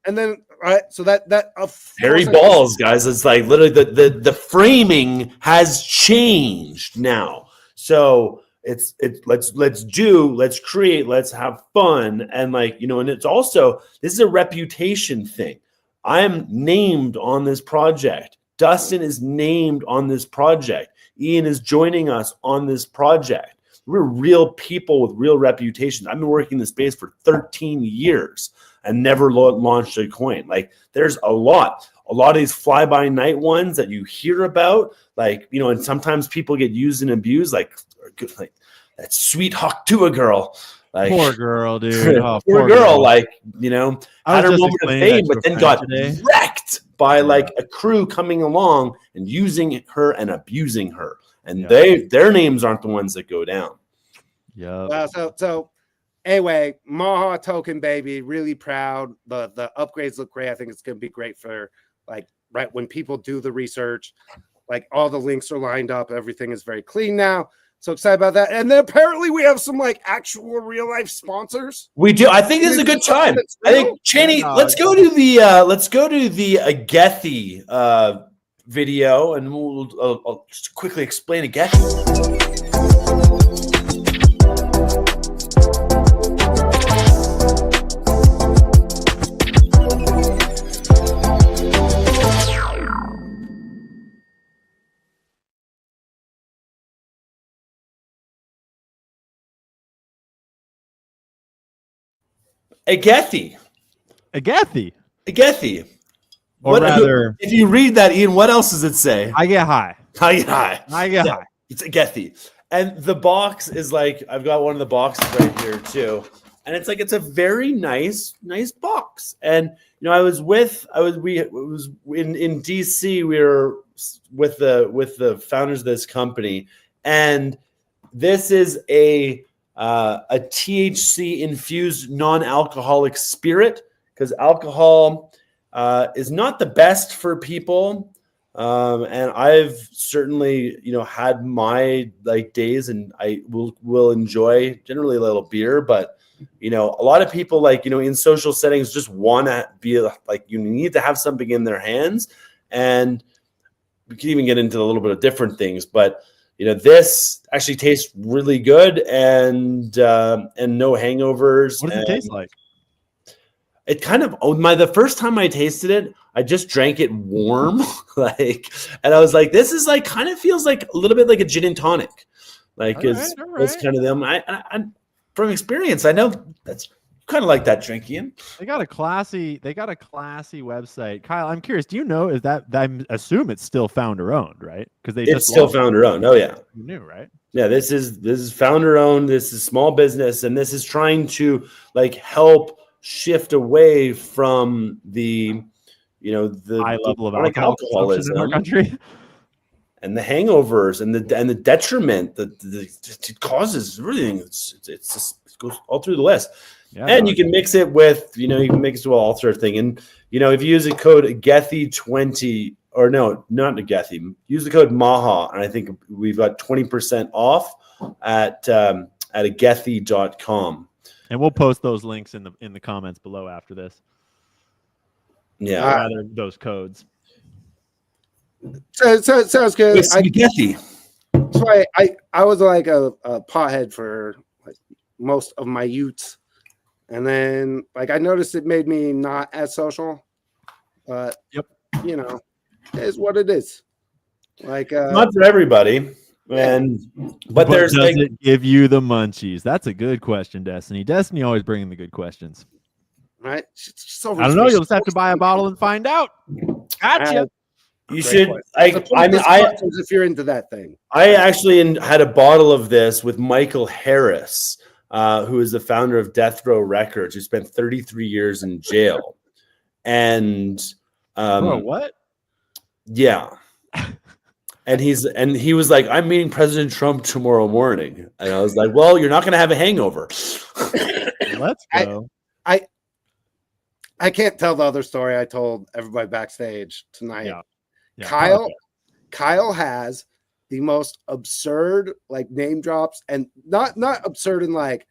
and then right, so that hairy balls, guys. It's like literally the framing has changed now. So it's let's create, let's have fun, and like, and it's also, this is a reputation thing. I am named on this project. Dustin is named on this project. Ian is joining us on this project. We're real people with real reputations. I've been working in this space for 13 years and never launched a coin. Like, there's a lot of these fly-by-night ones that you hear about, like, and sometimes people get used and abused, like that sweet Hawktua girl. Like, Poor girl, dude. Oh, poor girl. Like, had her moment of fame, but then got today. wrecked by like a crew coming along and using her and abusing her. And their names aren't the ones that go down. Yeah. So anyway, MAHA token, baby. Really proud. The upgrades look great. I think it's going to be great for, like, right when people do the research. Like, all the links are lined up. Everything is very clean now. So excited about that. And then apparently we have some like actual real life sponsors. We do. I think this is a good time. I think Cheney, let's go to the Gethy video, and I'll just quickly explain a Gethy. A Gethy. Or rather, if you read that, Ian, what else does it say? I get high. I get high. high. It's a Gethy. And the box is like, I've got one of the boxes right here too. And it's like, it's a very nice box. And, I was in DC. We were with the founders of this company. And this is a THC infused non-alcoholic spirit, because alcohol is not the best for people. And I've certainly, had my days, and I will enjoy generally a little beer, but a lot of people in social settings just want to be you need to have something in their hands. And we can even get into a little bit of different things, but this actually tastes really good, and no hangovers. What does it taste like? It kind of the first time I tasted it, I just drank it warm, and I was like, this is kind of feels like a little bit like a gin and tonic, it's kind of them. I from experience, I know that's kind of like that drink, Ian. They got a classy website. Kyle, I'm curious. Do you know I assume it's still founder owned, right? Because it's still founder owned. Oh yeah, new, right? Yeah, this is founder owned. This is small business, and this is trying to help shift away from the high level of alcoholism in our country, and the hangovers, and the detriment that it causes. Everything it goes all through the list. Yeah, and you can mix it with, you can mix it with all sort of thing. And, if you use a code Gethy20, or no, not a Gethy, use the code MAHA. And I think we've got 20% off at Gethy.com. And we'll post those links in the comments below after this. Yeah. Rather those codes. So sounds good. Gethy. That's why I was like a pothead for most of my youth. And then, I noticed it made me not as social, but yep, it is what it is. Not for everybody, but there's does it give you the munchies? That's a good question, Destiny. Destiny always bringing the good questions, right? I don't know. You'll just have to buy a bottle and find out. Gotcha. You should. If you're into that thing, I actually had a bottle of this with Michael Harris, who is the founder of Death Row Records, who spent 33 years in jail. And what? Yeah. And he was like, I'm meeting President Trump tomorrow morning. And I was like, well, you're not going to have a hangover. Let's go. I can't tell the other story I told everybody backstage tonight. Yeah. Kyle has the most absurd name drops, and not absurd in like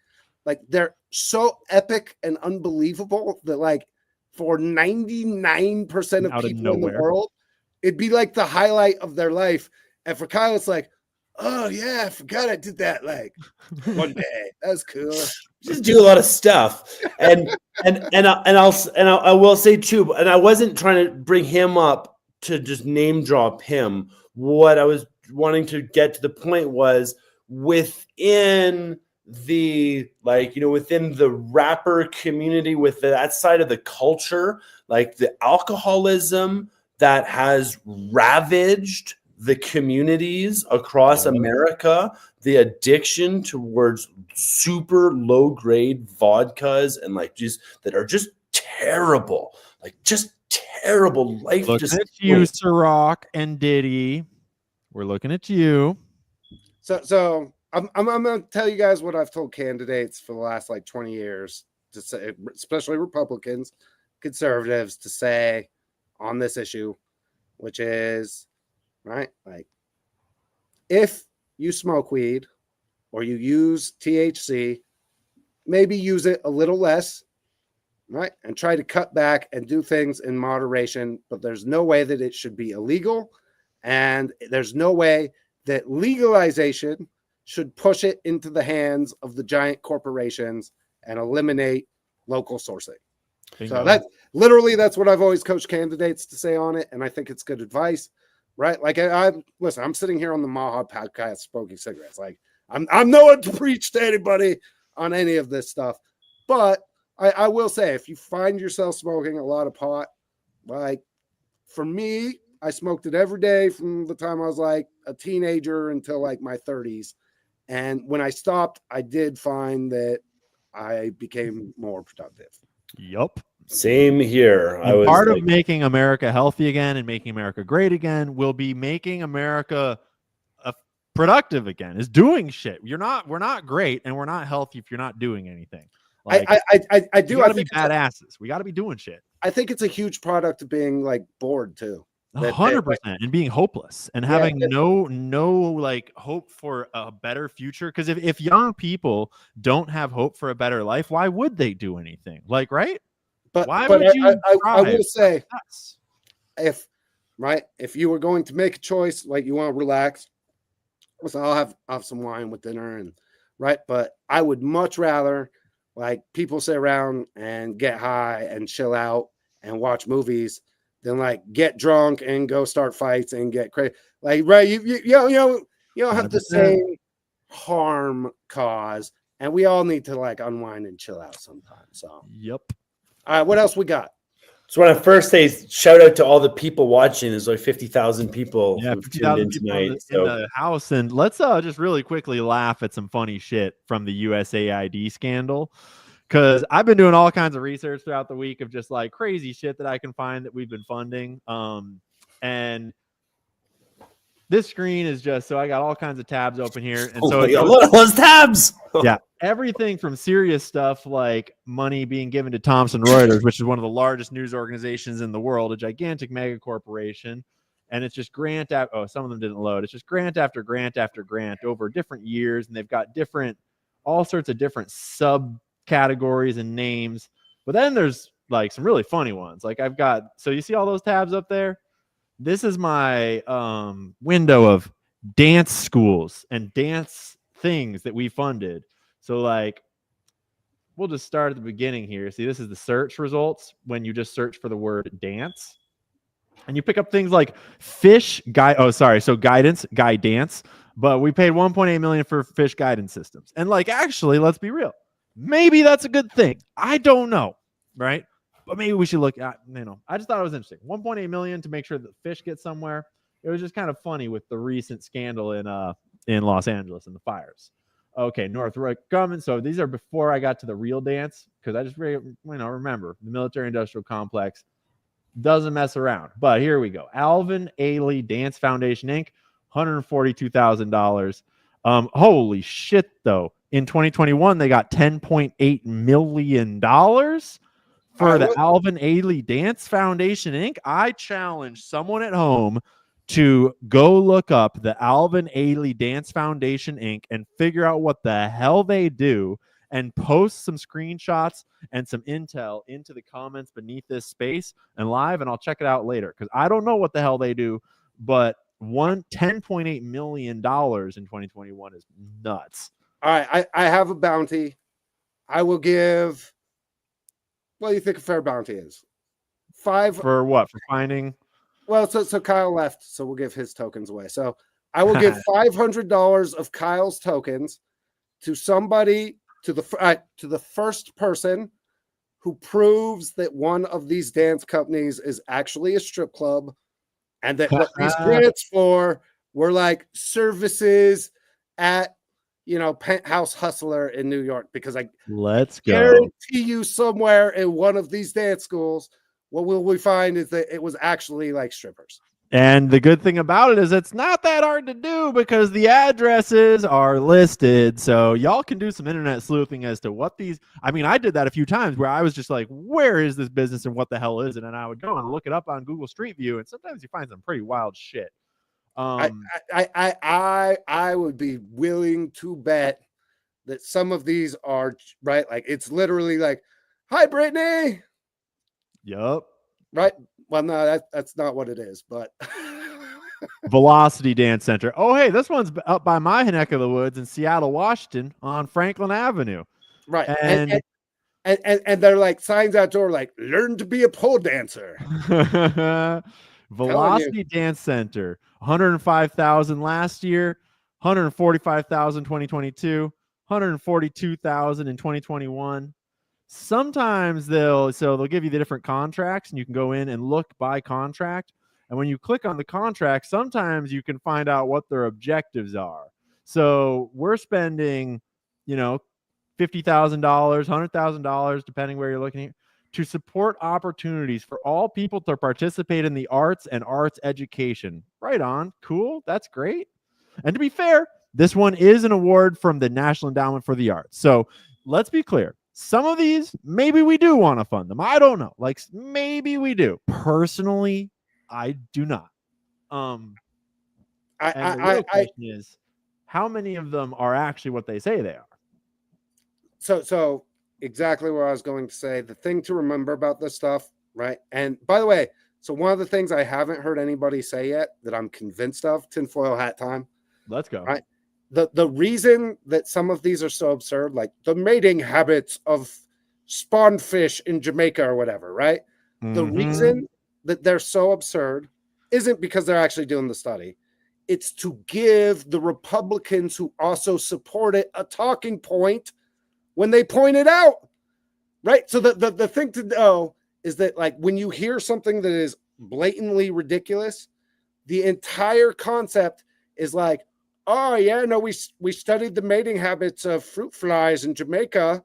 they're so epic and unbelievable that for 99% of people in the world, it'd be the highlight of their life. And for Kyle, it's oh yeah, I forgot I did that one day. That was cool. Just do a lot of stuff. And I will say too, and I wasn't trying to bring him up to just name drop him. What I was wanting to get to the point was within the within the rapper community, with that side of the culture, the alcoholism that has ravaged the communities across America, the addiction towards super low grade vodkas and that are just terrible, just terrible life. Looking at you, Ciroc and Diddy. We're looking at you. So I'm gonna tell you guys what I've told candidates for the last 20 years to say, especially Republicans, conservatives, to say on this issue, which is right. If you smoke weed or you use THC, maybe use it a little less, right? And try to cut back and do things in moderation. But there's no way that it should be illegal. And there's no way that legalization should push it into the hands of the giant corporations and eliminate local sourcing. Bingo. So that's what I've always coached candidates to say on it. And I think it's good advice, right? Like listen, I'm sitting here on the MAHA podcast smoking cigarettes. Like I'm no one to preach to anybody on any of this stuff. But I will say, if you find yourself smoking a lot of pot, like for me, I smoked it every day from the time I was like a teenager until like my 30s. And when I stopped, I did find that I became more productive. Yup. Same here. I was part like, of making America healthy again and making America great again will be making America productive again. Is doing shit. We're not great and we're not healthy if you're not doing anything. Like, I do. We gotta I think be badasses. We got to be doing shit. I think it's a huge product of being like bored too. 100%, and being hopeless and having no like hope for a better future. Because if young people don't have hope for a better life, why would they do anything? Like, right? But why but would you? I will say, Yes. if you were going to make a choice, like you want to relax, listen, I'll have some wine with dinner, and right. But I would much rather like people sit around and get high and chill out and watch movies than like get drunk and go start fights and get crazy. Like, right, you don't have the 100%. same harm cause, and we all need to like unwind and chill out sometimes. So, Yep. all right, what else we got? so when I first say shout out to all the people watching, there's like 50,000 people Yeah, who've 50,000 tuned in people tonight. in So the house, and let's just really quickly laugh at some funny shit from the USAID scandal. Because I've been doing all kinds of research throughout the week of just like crazy shit that I can find that we've been funding. And this screen is just so I got all kinds of tabs open here. And so a lot of those tabs. yeah, everything from serious stuff like money being given to Thomson Reuters, which is one of the largest news organizations in the world, a gigantic mega corporation. And it's just grant after, some of them didn't load. It's just grant after grant after grant over different years. And they've got all sorts of different subcategories and names. But then there's like some really funny ones. Like so you see all those tabs up there? This is my window of dance schools and dance things that we funded. So like, we'll just start at the beginning here. See, this is the search results when you just search for the word dance. And you pick up things like guidance, guidance. But we paid $1.8 million for fish guidance systems. And like, actually, let's be real. Maybe that's a good thing. I don't know, right? But maybe we should look at, I just thought it was interesting. $1.8 million to make sure that fish get somewhere. It was just kind of funny with the recent scandal in Los Angeles and the fires. Okay, Northrop Grumman. So these are before I got to the real dance, because I just remember the military industrial complex doesn't mess around. But here we go. Alvin Ailey Dance Foundation Inc. $142,000. Holy shit, though. In 2021, they got $10.8 million for the Alvin Ailey Dance Foundation Inc. I challenge someone at home to go look up the Alvin Ailey Dance Foundation Inc. and figure out what the hell they do and post some screenshots and some intel into the comments beneath this space and live, and I'll check it out later because I don't know what the hell they do, but $10.8 million in 2021 is nuts. All right, I have a bounty. I will give. What do you think a fair bounty is? For what? For finding? Well, so Kyle left, so we'll give his tokens away. So I will give $500 of Kyle's tokens to somebody, to the first person who proves that one of these dance companies is actually a strip club, and that what these grants for were like services at Penthouse Hustler in New York, because I guarantee you somewhere in one of these dance schools, what will we find is that it was actually like strippers. And the good thing about it is it's not that hard to do because the addresses are listed. So y'all can do some internet sleuthing as to what these, I did that a few times where I was just like, where is this business and what the hell is it? And I would go and look it up on Google Street View. And sometimes you find some pretty wild shit. I would be willing to bet that some of these are right. Like it's literally like, "Hi, Brittany." Yup. Right. Well, no, that's not what it is, but Velocity Dance Center. Oh, hey, this one's up by my neck of the woods in Seattle, Washington, on Franklin Avenue. right. And And they're like signs outdoor, like "Learn to be a pole dancer." Telling you. Velocity Dance Center, 105,000 last year, 145,000 2022, 142,000 in 2021. Sometimes they'll give you the different contracts and you can go in and look by contract. And when you click on the contract, sometimes you can find out what their objectives are. So we're spending, $50,000, $100,000, depending where you're looking at, to support opportunities for all people to participate in the arts and arts education. Right on. Cool. That's great. And to be fair, this one is an award from the National Endowment for the Arts. So let's be clear. Some of these, maybe we do want to fund them. I don't know. Like, maybe we do. Personally, I do not. And the real question is, how many of them are actually what they say they are? So exactly what I was going to say. The thing to remember about this stuff, right? And by the way, so one of the things I haven't heard anybody say yet that I'm convinced of, tinfoil hat time. Let's go. Right. The reason that some of these are so absurd, like the mating habits of spawnfish in Jamaica or whatever, right? The reason that they're so absurd isn't because they're actually doing the study. It's to give the Republicans who also support it a talking point when they point it out, right? So the thing to know is that, like, when you hear something that is blatantly ridiculous, the entire concept is like, oh yeah, no, we studied the mating habits of fruit flies in Jamaica,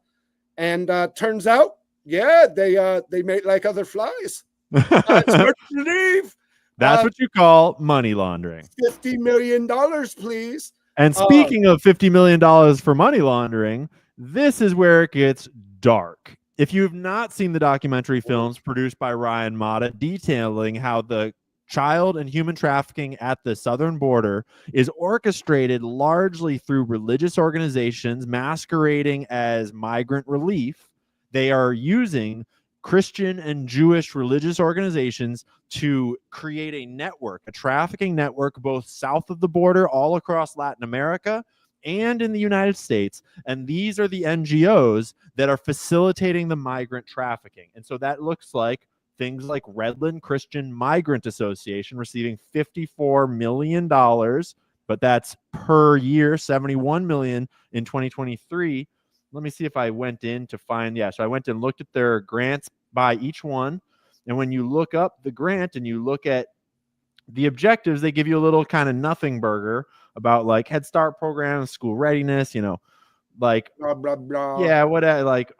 and turns out, yeah, they mate like other flies. It's hard to believe. That's what you call money laundering. $50 million, please. And speaking of $50 million for money laundering, this is where it gets dark. If you've not seen the documentary films produced by Ryan MAHA detailing how the child and human trafficking at the southern border is orchestrated largely through religious organizations masquerading as migrant relief, they are using Christian and Jewish religious organizations to create a network, a trafficking network, both south of the border, all across Latin America, and in the United States. And these are the NGOs that are facilitating the migrant trafficking. And so that looks like things like Redland Christian Migrant Association receiving $54 million, but that's per year, $71 million in 2023. Let me see if I went in to find, so I went and looked at their grants by each one. And when you look up the grant and you look at the objectives, they give you a little kind of nothing burger about like Head Start programs, school readiness, like Blah, blah, blah. yeah,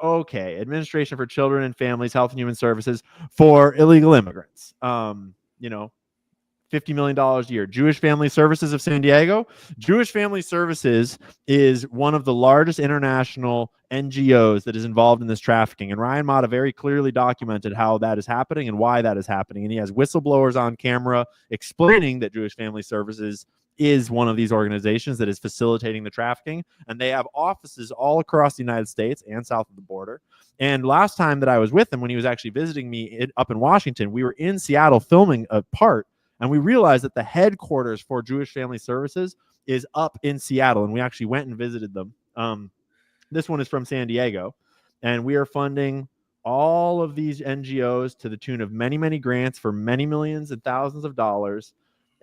okay, administration for children and families, health and human services for illegal immigrants. $50 million a year. Jewish Family Services of San Diego. Jewish Family Services is one of the largest international NGOs that is involved in this trafficking. And Ryan MAHA very clearly documented how that is happening and why that is happening. And he has whistleblowers on camera explaining that Jewish Family Services is one of these organizations that is facilitating the trafficking. And they have offices all across the United States and south of the border. And last time that I was with him, when he was actually visiting me up in Washington, we were in Seattle filming a part. And we realized that the headquarters for Jewish Family Services is up in Seattle. And we actually went and visited them. This one is from San Diego. And we are funding all of these NGOs to the tune of many, many grants for many millions and thousands of dollars.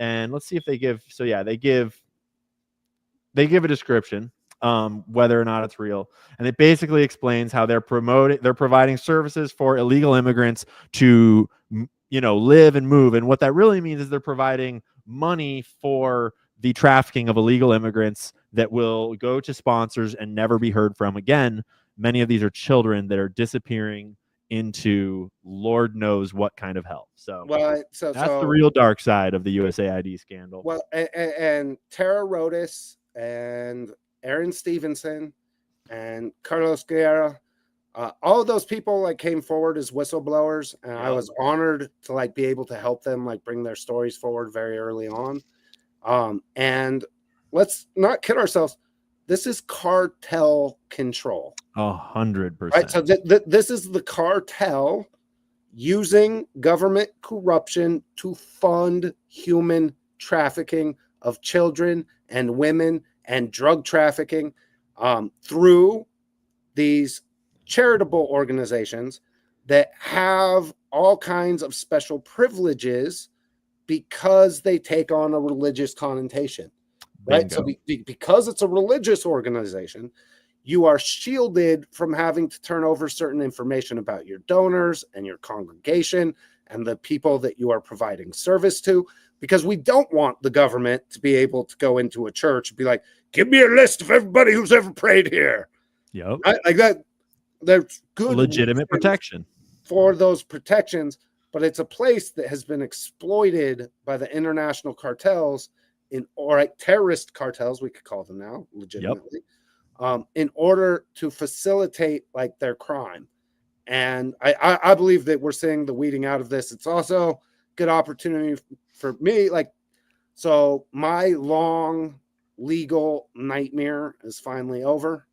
And let's see if they give. So yeah, they give a description, whether or not it's real. And it basically explains how they're providing services for illegal immigrants to live and move. And what that really means is they're providing money for the trafficking of illegal immigrants that will go to sponsors and never be heard from again. Many of these are children that are disappearing into Lord knows what kind of hell. So, that's the real dark side of the USAID scandal. Well, and Tara Rodas and Aaron Stevenson and Carlos Guerra, all of those people came forward as whistleblowers, and I was honored to be able to help them bring their stories forward very early on. And let's not kid ourselves. This is cartel control. 100%. Right. So this is the cartel using government corruption to fund human trafficking of children and women and drug trafficking through these charitable organizations that have all kinds of special privileges because they take on a religious connotation. Right. So because it's a religious organization, you are shielded from having to turn over certain information about your donors and your congregation and the people that you are providing service to, because we don't want the government to be able to go into a church and be like, give me a list of everybody who's ever prayed here. Yep. Right? Like that. There's good legitimate protection for those protections, but it's a place that has been exploited by the international cartels or terrorist cartels, we could call them now, legitimately. Yep. In order to facilitate like their crime. And I believe that we're seeing the weeding out of this. It's also good opportunity for me. Like, so my long legal nightmare is finally over.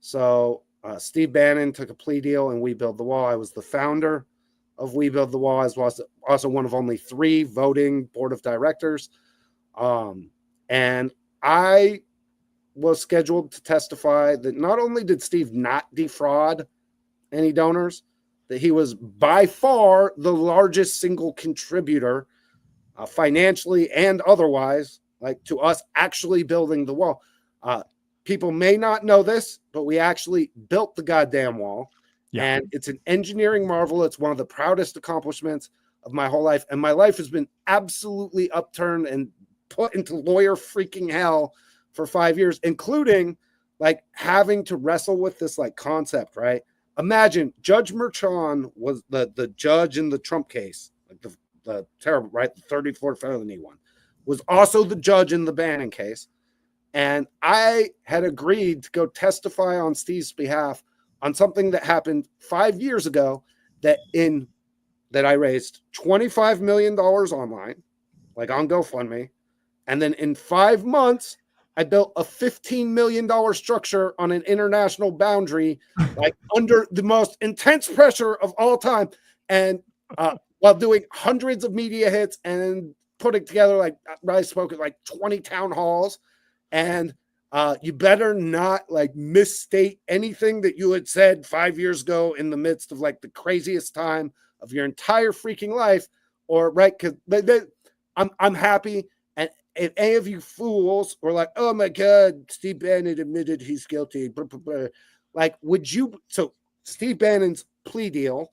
So Steve Bannon took a plea deal and We Build the Wall. I was the founder of We Build the Wall. I was also one of only 3 voting board of directors. And I was scheduled to testify that not only did Steve not defraud any donors, that he was by far the largest single contributor financially and otherwise, like to us actually building the wall. People may not know this, but we actually built the goddamn wall. Yeah. And it's an engineering marvel. It's one of the proudest accomplishments of my whole life. And my life has been absolutely upturned and put into lawyer freaking hell for 5 years, including like having to wrestle with this like concept, right? Imagine Judge Merchan was the judge in the Trump case, like the terrible, right? The 34 felony one, was also the judge in the Bannon case. And I had agreed to go testify on Steve's behalf on something that happened 5 years ago that I raised $25 million online, like on GoFundMe. And then in 5 months, I built a $15 million structure on an international boundary, like under the most intense pressure of all time. And while doing hundreds of media hits and putting together, like I spoke at like 20 town halls. And you better not like misstate anything that you had said 5 years ago in the midst of like the craziest time of your entire freaking life, or right? Because I'm happy. And if any of you fools were like, oh my God, Steve Bannon admitted he's guilty, blah, blah, blah. Like, would you? So Steve Bannon's plea deal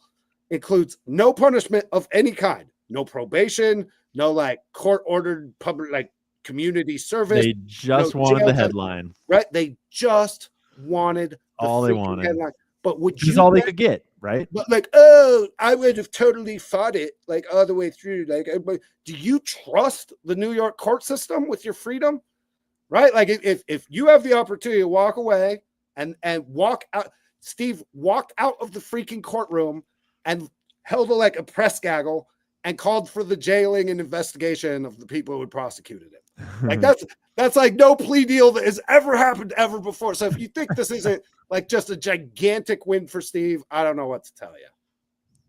includes no punishment of any kind, no probation, no like court ordered public like community service. They just wanted the headline, right? They just wanted all they wanted. Headline. But which is all they could get, right? But like, oh, I would have totally fought it like all the way through. Like, do you trust the New York court system with your freedom? Right? Like, if you have the opportunity to walk away and walk out, Steve walked out of the freaking courtroom and held a press gaggle and called for the jailing and investigation of the people who had prosecuted him. Like that's like no plea deal that has ever happened ever before. So if you think this isn't like just a gigantic win for Steve, I don't know what to tell you.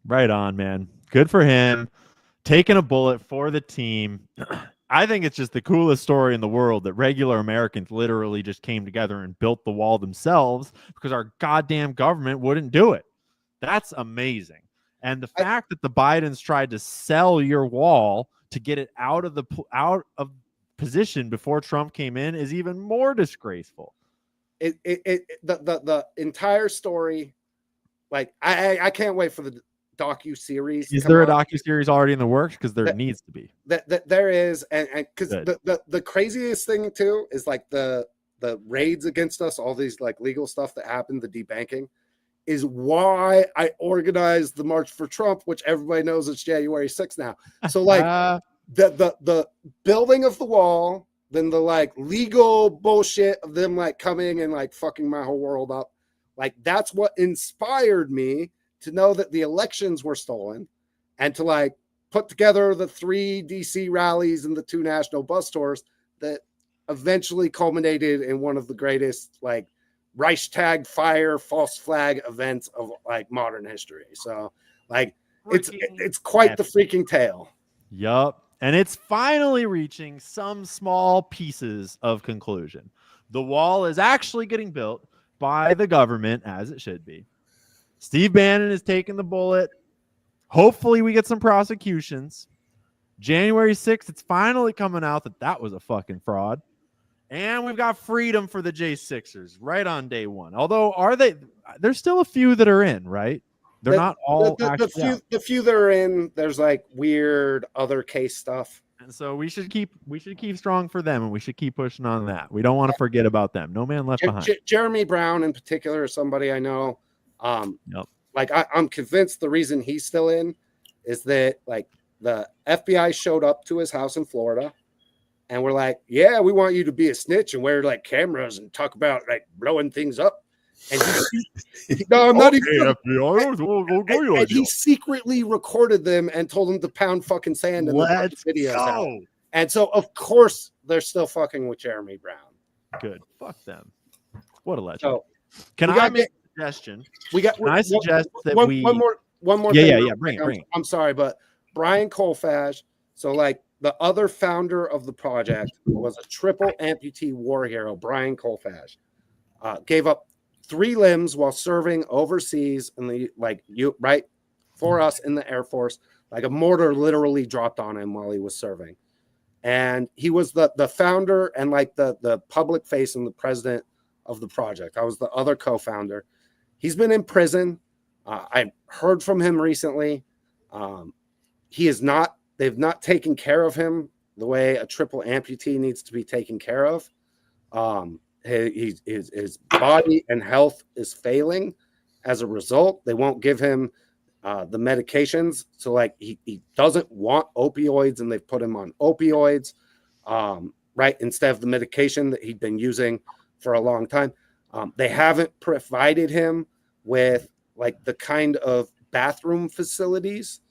Right on, man. Good for him. Taking a bullet for the team. I think it's just the coolest story in the world that regular Americans literally just came together and built the wall themselves because our goddamn government wouldn't do it. That's amazing. And the fact that the Bidens tried to sell your wall to get it out of position before Trump came in is even more disgraceful. The entire story, like I can't wait for the docu-series. Is there a docu-series already in the works? Because there needs to be. That there is, and because the craziest thing too is like the raids against us, all these like legal stuff that happened, the debanking, is why I organized the March for Trump, which everybody knows it's January 6th now. So like the building of the wall, then the like legal bullshit of them like coming and like fucking my whole world up. Like that's what inspired me to know that the elections were stolen and to like put together the 3 DC rallies and the 2 national bus tours that eventually culminated in one of the greatest like Reichstag fire false flag events of like modern history. So like it's quite the freaking tale. Yup. And it's finally reaching some small pieces of conclusion. The wall is actually getting built by the government as it should be. Steve Bannon is taking the bullet. Hopefully we get some prosecutions. January 6th, it's finally coming out that that was a fucking fraud. And we've got freedom for the J6ers right on day one. Although, there's still a few that are in, right? They're not all the few that are in, there's like weird other case stuff. And so we should keep strong for them, and we should keep pushing on that. We don't want to forget about them. No man left behind. Jeremy Brown in particular is somebody I know. Yep. Like I'm convinced the reason he's still in is that like the FBI showed up to his house in Florida and we're like, yeah, we want you to be a snitch and wear like cameras and talk about like blowing things up. And no, I'm not even. FBI, and he secretly recorded them and told them to pound fucking sand and Let's videos go. out. And so of course they're still fucking with Jeremy Brown. Good. Fuck them. What a legend. So can I make a suggestion? I suggest that one more thing. Yeah. Bring it. I'm sorry, but Brian Colfash, so like the other founder of the project was a triple amputee war hero. Brian Colfash gave up 3 limbs while serving overseas in the for us in the Air Force. Like a mortar literally dropped on him while he was serving. And he was the founder and like the public face and the president of the project. I was the other co-founder. He's been in prison. I heard from him recently. They've not taken care of him the way a triple amputee needs to be taken care of. His body and health is failing as a result. They won't give him the medications. So like he doesn't want opioids and they've put him on opioids, right? Instead of the medication that he'd been using for a long time. They haven't provided him with like the kind of bathroom facilities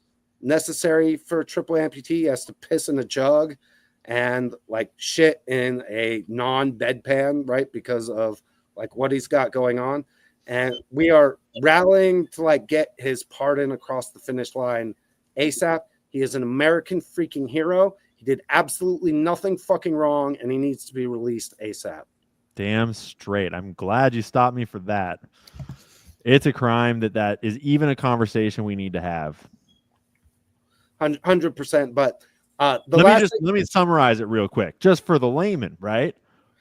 necessary for a triple amputee. He has to piss in a jug and like shit in a non-bedpan, right? Because of like what he's got going on. And we are rallying to like get his pardon across the finish line ASAP. He is an American freaking hero. He did absolutely nothing fucking wrong and he needs to be released ASAP. Damn straight. I'm glad you stopped me for that. It's a crime that is even a conversation we need to have. 100%. But let me summarize it real quick, just for the layman, right?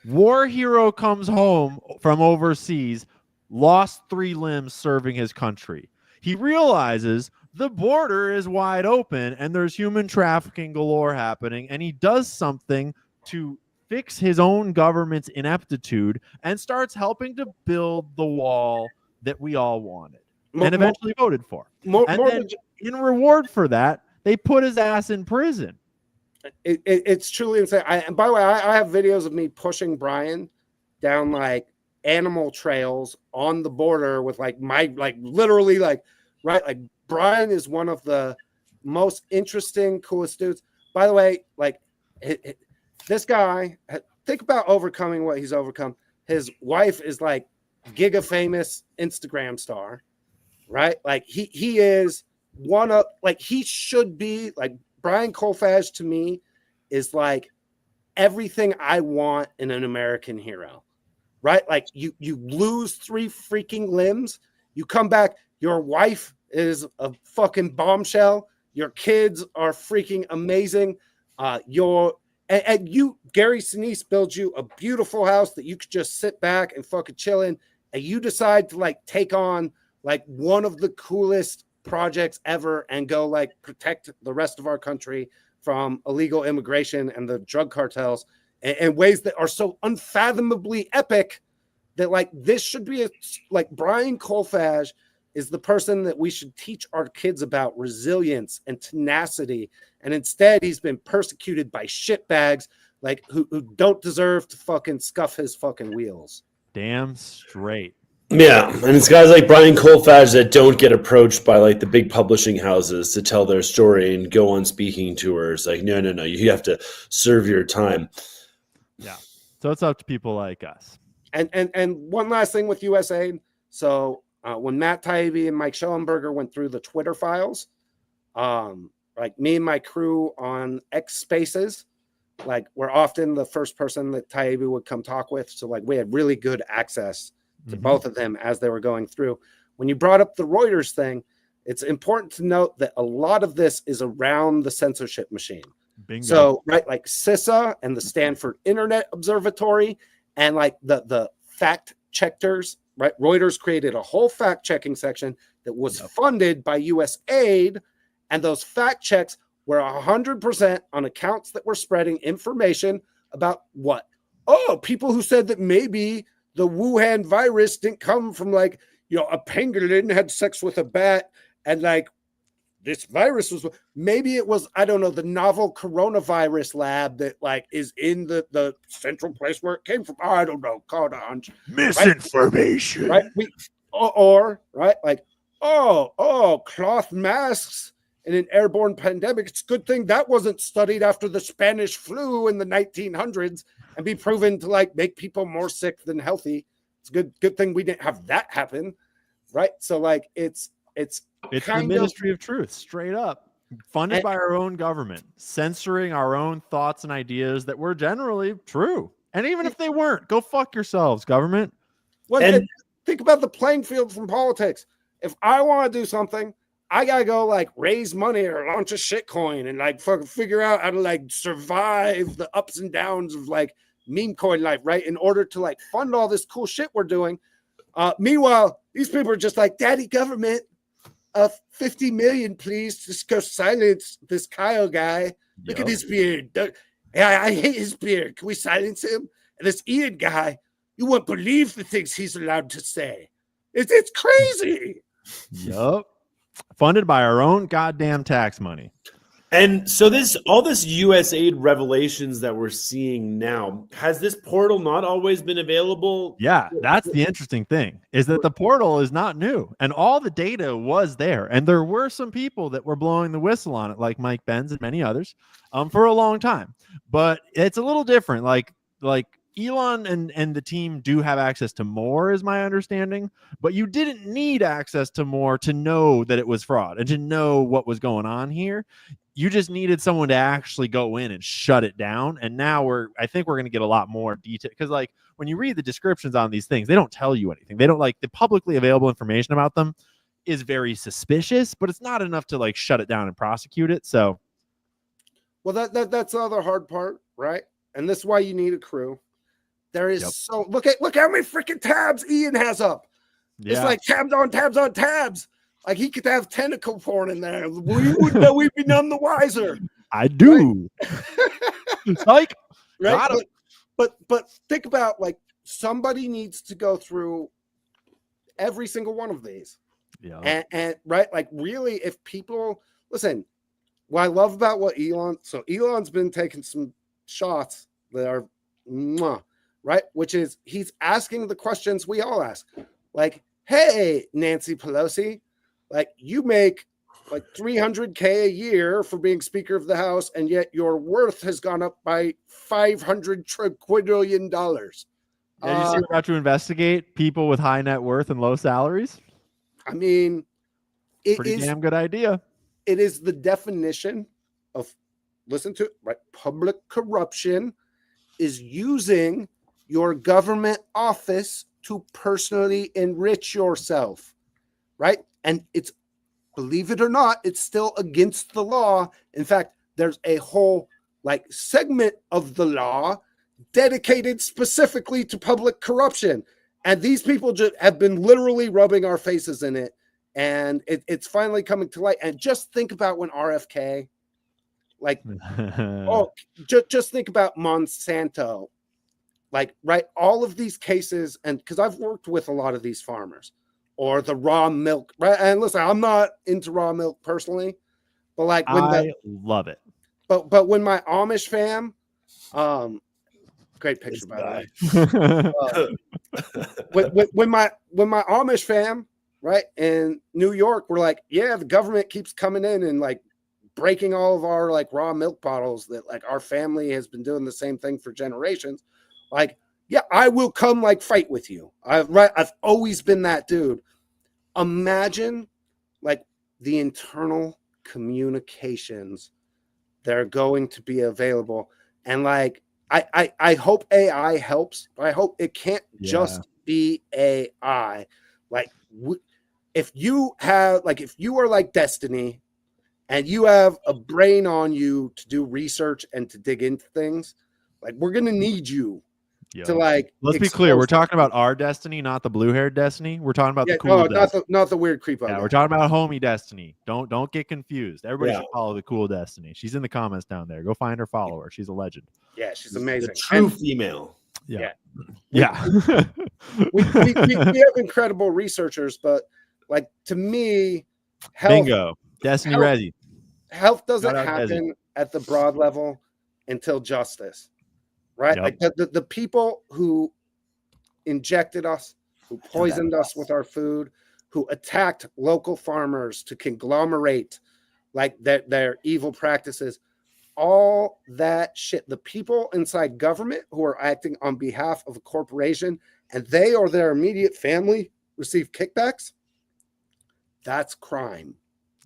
War hero comes home from overseas, lost 3 limbs serving his country. He realizes the border is wide open and there's human trafficking galore happening, and he does something to fix his own government's ineptitude and starts helping to build the wall that we all wanted and eventually voted for. In reward for that, they put his ass in prison. It's truly insane. And by the way, I have videos of me pushing Brian down like animal trails on the border with like literally like Brian is one of the most interesting, coolest dudes. By the way, like this guy, think about overcoming what he's overcome. His wife is like giga famous Instagram star, right? Like he is one of like he should be like Brian Colfash to me is like everything I want in an American hero, right? Like you lose 3 freaking limbs, you come back, your wife is a fucking bombshell, your kids are freaking amazing, and you, Gary Sinise, builds you a beautiful house that you could just sit back and fucking chill in, and you decide to like take on like one of the coolest projects ever and go like protect the rest of our country from illegal immigration and the drug cartels in ways that are so unfathomably epic that like this should be like Brian Colfash is the person that we should teach our kids about resilience and tenacity. And instead he's been persecuted by shitbags like who don't deserve to fucking scuff his fucking wheels. Damn straight. Yeah, and it's guys like Brian Colfage that don't get approached by like the big publishing houses to tell their story and go on speaking tours. Like, no, you have to serve your time. Yeah. So it's up to people like us. And one last thing with USAID. So when Matt Taibbi and Mike Schellenberger went through the Twitter files, like me and my crew on X Spaces, like we're often the first person that Taibbi would come talk with. So like we had really good access to both of them as they were going through. When you brought up the Reuters thing, it's important to note that a lot of this is around the censorship machine. Bingo. So, right, like CISA and the Stanford Internet Observatory and like the fact checkers, right? Reuters created a whole fact checking section that was funded by US aid. And those fact checks were 100% on accounts that were spreading information about what? Oh, people who said that maybe the Wuhan virus didn't come from like, a pangolin had sex with a bat and like this virus was, maybe it was, I don't know, the novel coronavirus lab that like is in the central place where it came from. I don't know, call it a hunch. Misinformation. Right? Or right, like, cloth masks in an airborne pandemic. It's a good thing that wasn't studied after the Spanish flu in the 1900s and be proven to like make people more sick than healthy. It's a good thing we didn't have that happen, right? So like it's the Ministry of Truth, straight up, funded by our own government, censoring our own thoughts and ideas that were generally true. And even if they weren't, go fuck yourselves, government. Well, think about the playing field from politics. If I want to do something, I gotta go like raise money or launch a shitcoin and like fucking figure out how to like survive the ups and downs of like meme coin life, right? In order to like fund all this cool shit we're doing. Meanwhile, these people are just like, Daddy government, 50 million, please. Just go silence this Kyle guy. Look at his beard. I hate his beard. Can we silence him? And this Ian guy, you won't believe the things he's allowed to say. It's crazy. Yup. Funded by our own goddamn tax money. And so all this USAID revelations that we're seeing now, has this portal not always been available? Yeah, that's the interesting thing, is that the portal is not new and all the data was there. And there were some people that were blowing the whistle on it, like Mike Benz and many others, for a long time. But it's a little different. Like Elon and the team do have access to more, is my understanding, but you didn't need access to more to know that it was fraud and to know what was going on here. You just needed someone to actually go in and shut it down. And now I think we're going to get a lot more detail, because like when you read the descriptions on these things, they don't tell you anything. They don't, like, the publicly available information about them is very suspicious, but it's not enough to like shut it down and prosecute it. So, well, that's the other hard part, right? And this is why you need a crew. There is so look how many freaking tabs Ian has up. Yeah. It's like tabs on tabs on tabs. Like he could have tentacle porn in there. We would know, we'd be none the wiser. I do. Right? Like, right? But think about, like, somebody needs to go through every single one of these. Yeah. And right, like really, if people listen, what I love about what Elon's been taking some shots that are right, which is he's asking the questions we all ask. Like, hey, Nancy Pelosi, like you make like $300K a year for being Speaker of the House, and yet your worth has gone up by $500 quadrillion. Yeah, you see, we're about to investigate people with high net worth and low salaries. I mean, pretty damn good idea. It is the definition of, listen to it, right? Public corruption is using your government office to personally enrich yourself, right? And it's, believe it or not, it's still against the law. In fact, there's a whole like segment of the law dedicated specifically to public corruption. And these people just have been literally rubbing our faces in it. And it's finally coming to light. And just think about when RFK, like, just think about Monsanto, like, right? All of these cases, and because I've worked with a lot of these farmers, or the raw milk, right? And listen, I'm not into raw milk personally, but like when I love it. But when my Amish fam, great picture by the way. when my Amish fam, right, in New York, were like, yeah, the government keeps coming in and like breaking all of our like raw milk bottles that like our family has been doing the same thing for generations. Like, yeah, I will come like fight with you. I've always been that dude. Imagine like the internal communications that are going to be available. And like, I hope AI helps, but I hope it can't just be AI. Like, if you are like Destiny and you have a brain on you to do research and to dig into things, like, we're going to need you to like. Let's be clear. We're talking about our Destiny, not the blue-haired Destiny. We're talking about the cool Destiny. Not the weird creep. Yeah, we're talking about homie Destiny. Don't get confused. Everybody should follow the cool Destiny. She's in the comments down there. Go find her, follow her. She's a legend. Yeah, she's amazing. The true female. Yeah. We have incredible researchers, but like, to me, bingo, Destiny ready. Health doesn't happen at the broad level until justice, right? Like the people who injected us, who poisoned us with our food, who attacked local farmers to conglomerate like their evil practices, all that shit. The people inside government who are acting on behalf of a corporation and they or their immediate family receive kickbacks, that's crime.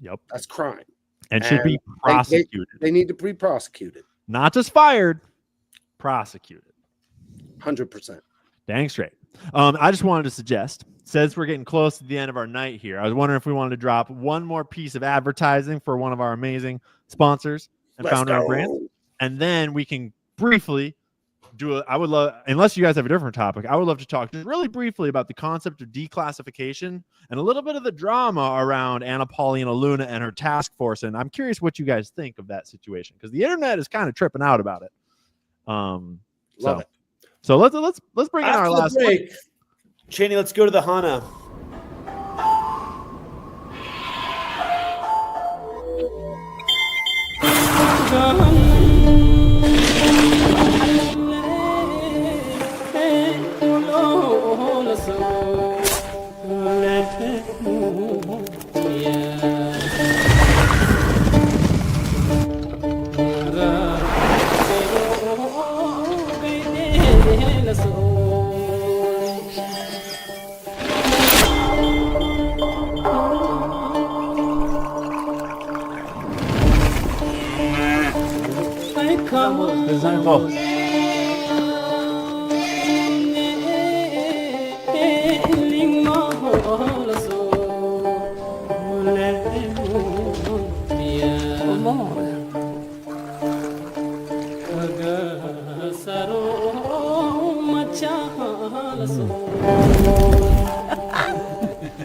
Yep. That's crime. And should be prosecuted. They need to be prosecuted. Not just fired, prosecuted. 100%. Dang straight. I just wanted to suggest, since we're getting close to the end of our night here, I was wondering if we wanted to drop one more piece of advertising for one of our amazing sponsors and founder of brands. And then we can briefly I would love, unless you guys have a different topic, I would love to talk just really briefly about the concept of declassification and a little bit of the drama around Anna Paulina Luna and her task force. And I'm curious what you guys think of that situation, because the internet is kind of tripping out about it. Love it. So let's bring in our last break. Cheney, let's go to the HANA.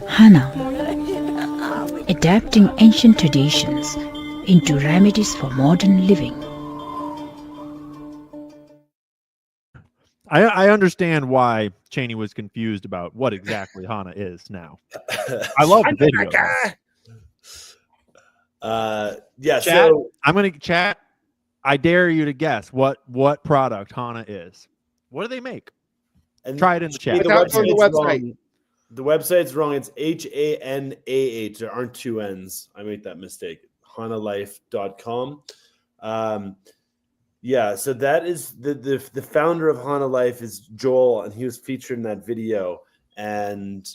HANA, adapting ancient traditions into remedies for modern living. I understand why Cheney was confused about what exactly HANA is now. I love the video. Yeah, Chat, so I'm going to chat. I dare you to guess what product HANA is. What do they make? Try it in the chat. The website's the website's wrong. It's HANAH. There aren't two N's. I made that mistake. HANALife.com. Yeah, so that is the founder of HANA Life is Joel, and he was featured in that video. And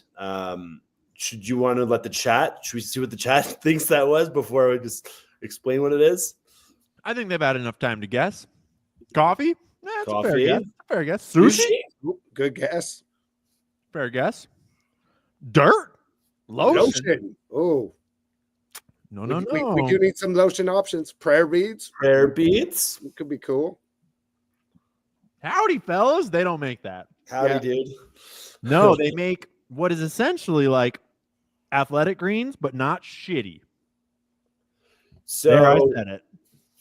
should you want to let the chat? Should we see what the chat thinks that was before we just explain what it is? I think they've had enough time to guess. Coffee? That's Coffee. a fair guess. Sushi? Good guess. Fair guess. Dirt? Lotion? Oh. No. We do need some lotion options. Prayer beads. Prayer beads. Could be cool. Howdy, fellas. They don't make that. Howdy, dude. No, they make what is essentially like athletic greens, but not shitty. There, I said it.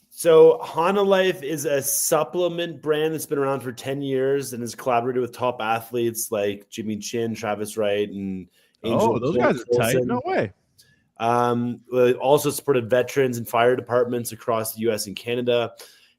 So HANA Life is a supplement brand that's been around for 10 years and has collaborated with top athletes like Jimmy Chin, Travis Wright, and Angel. Oh, those guys are tight. No way. Also supported veterans and fire departments across the U.S. and Canada.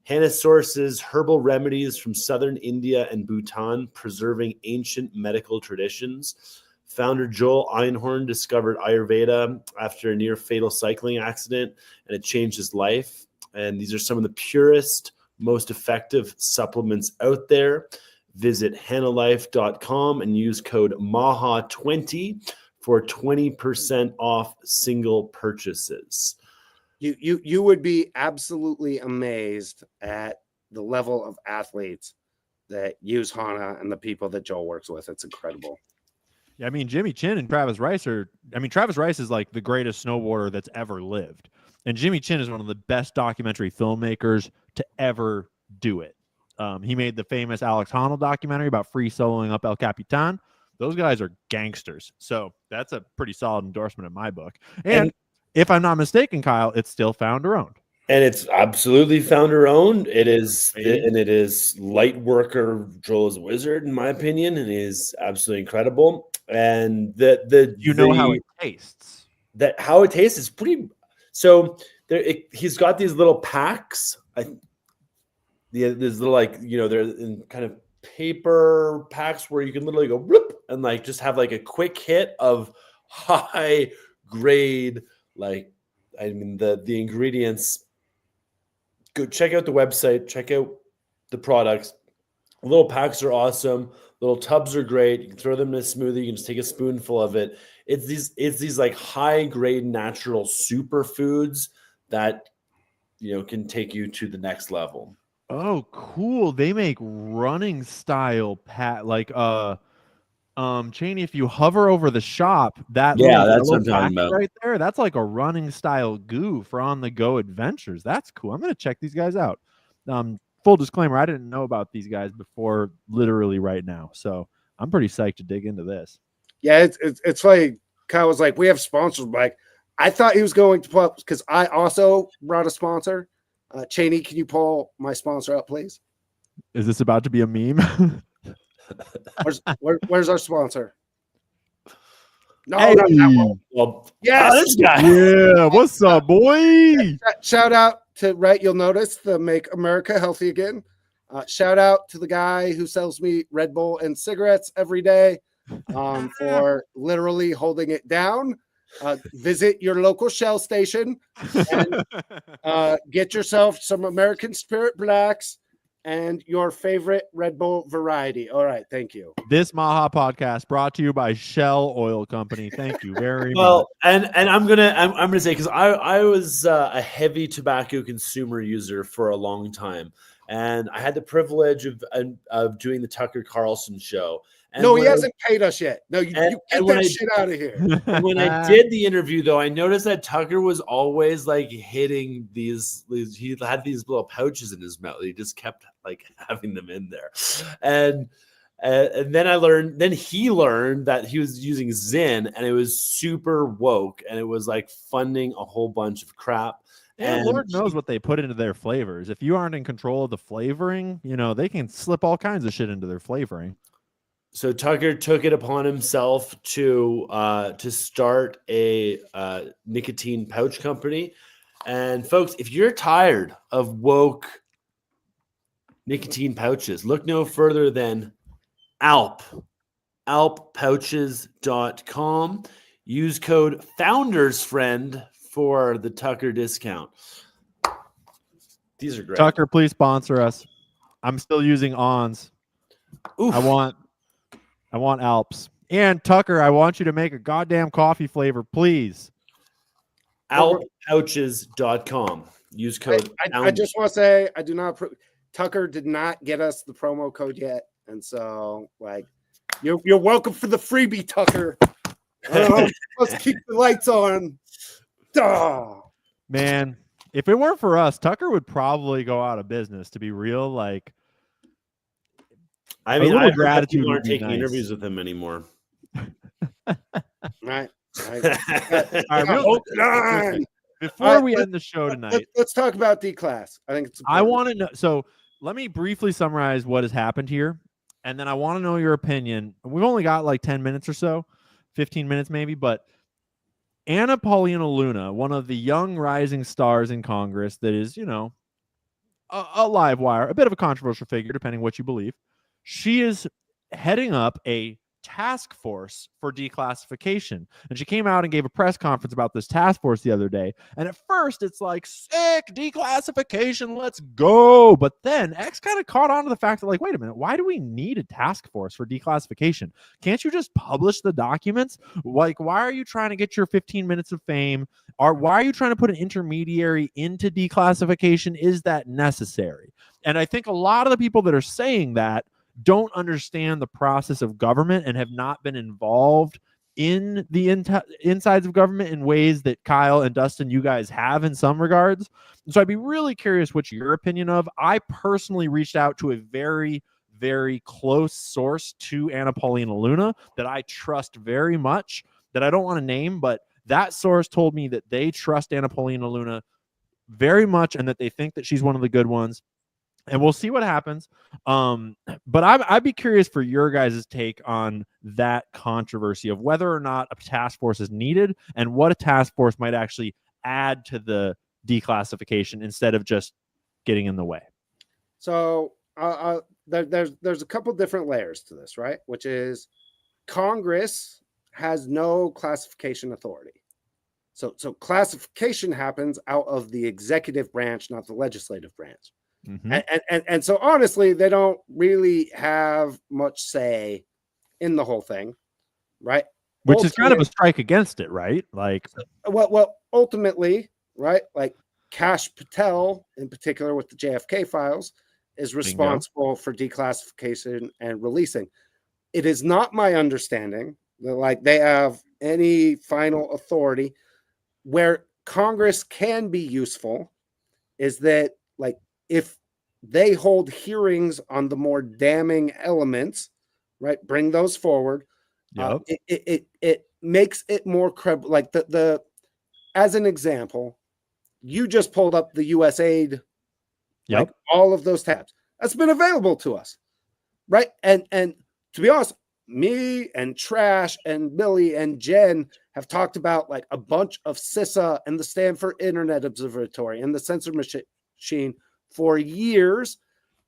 Hannah sources herbal remedies from southern India and Bhutan, preserving ancient medical traditions. Founder Joel Einhorn discovered Ayurveda after a near fatal cycling accident, and it changed his life. And these are some of the purest, most effective supplements out there. Visit hannahlife.com and use code MAHA20 for 20% off single purchases. You would be absolutely amazed at the level of athletes that use Hana and the people that Joel works with. It's incredible. Yeah, I mean, Jimmy Chin and Travis Rice Travis Rice is like the greatest snowboarder that's ever lived. And Jimmy Chin is one of the best documentary filmmakers to ever do it. He made the famous Alex Honnold documentary about free soloing up El Capitan. Those guys are gangsters. So that's a pretty solid endorsement in my book. And if I'm not mistaken, Kyle, it's still founder owned. And it's absolutely founder owned. It is, and it is light worker Joel is a wizard, in my opinion, and is absolutely incredible. And how it tastes. How it tastes is pretty. So he's got these little packs. There's little they're in kind of paper packs where you can literally go bloop and like just have like a quick hit of high grade. The ingredients. Go check out the website, check out the products. Little packs are awesome. Little tubs are great. You can throw them in a smoothie. You can just take a spoonful of it. It's these like high grade natural superfoods that can take you to the next level. Oh, cool. They make running style Cheney, if you hover over the shop, that's what I'm talking about right there. That's like a running style goo for on the go adventures. That's cool. I'm gonna check these guys out. Full disclaimer, I didn't know about these guys before literally right now, so I'm pretty psyched to dig into this. Yeah, it's funny. Kyle was like, we have sponsors. Like, I thought he was going to pull up because I also brought a sponsor. Cheney, can you pull my sponsor up, please? Is this about to be a meme? Where's our sponsor? No, hey. not that one. Well, yes, this guy. Yeah, what's up, boy? Shout out to you'll notice the Make America Healthy Again. Shout out to the guy who sells me Red Bull and cigarettes every day for literally holding it down. Visit your local Shell station and get yourself some American Spirit Blacks and your favorite Red Bull variety. All right, thank you. This Maha podcast brought to you by Shell Oil Company. Thank you very much. Well, and I'm gonna say, because I was a heavy tobacco consumer user for a long time, and I had the privilege of doing the Tucker Carlson show. And no, he hasn't paid us yet. No, you get that shit out of here. When I did the interview, though, I noticed that Tucker was always like hitting these. He had these little pouches in his mouth. He just kept like having them in there, and then he learned that he was using Zyn, and it was super woke, and it was like funding a whole bunch of crap. And Lord knows what they put into their flavors. If you aren't in control of the flavoring, they can slip all kinds of shit into their flavoring. So Tucker took it upon himself to start a nicotine pouch company. And folks, if you're tired of woke nicotine pouches, look no further than alppouches.com. Use code FoundersFriend for the Tucker discount. These are great. Tucker, please sponsor us. I'm still using Ons. Oof. I want Alps. And Tucker, I want you to make a goddamn coffee flavor, please. alppouches.com. Use code. I just want to say I do not. Tucker did not get us the promo code yet, and so you're welcome for the freebie, Tucker. Let's keep the lights on. Duh. Man, if it weren't for us, Tucker would probably go out of business. To be real, I gratitude aren't taking interviews with him anymore. Right. Before we end the show tonight, let's talk about D-Class. I think it's important. I want to know. So let me briefly summarize what has happened here, and then I want to know your opinion. We've only got like 10 minutes or so, 15 minutes maybe, but Anna Paulina Luna, one of the young rising stars in Congress that is, a live wire, a bit of a controversial figure, depending what you believe. She is heading up a task force for declassification. And she came out and gave a press conference about this task force the other day. And at first it's like, sick, declassification, let's go. But then X kind of caught on to the fact that, like, wait a minute, why do we need a task force for declassification? Can't you just publish the documents? Like, why are you trying to get your 15 minutes of fame? Or why are you trying to put an intermediary into declassification? Is that necessary? And I think a lot of the people that are saying that don't understand the process of government and have not been involved in the insides of government in ways that Kyle and Dustin, you guys have in some regards. So I'd be really curious what your opinion of. I personally reached out to a very, very close source to Anna Paulina Luna that I trust very much, that I don't want to name, but that source told me that they trust Anna Paulina Luna very much and that they think that she's one of the good ones. And we'll see what happens. But I'd be curious for your guys' take on that controversy of whether or not a task force is needed and what a task force might actually add to the declassification instead of just getting in the way. So there's a couple different layers to this, right? Which is Congress has no classification authority. So classification happens out of the executive branch, not the legislative branch. Mm-hmm. And so honestly, they don't really have much say in the whole thing, right? Which is kind of a strike against it, right? Like, well, ultimately, right? Like Kash Patel, in particular with the JFK files, is responsible for declassification and releasing. It is not my understanding that like they have any final authority. Where Congress can be useful is that like if they hold hearings on the more damning elements, right? Bring those forward. yep. It makes it more credible. Like the as an example, you just pulled up the U.S. aid, Yep. like all of those tabs. That's been available to us, right? And to be honest, me and Trash and Billy and Jen have talked about like a bunch of CISA and the Stanford Internet Observatory and the Sensor Machine for years,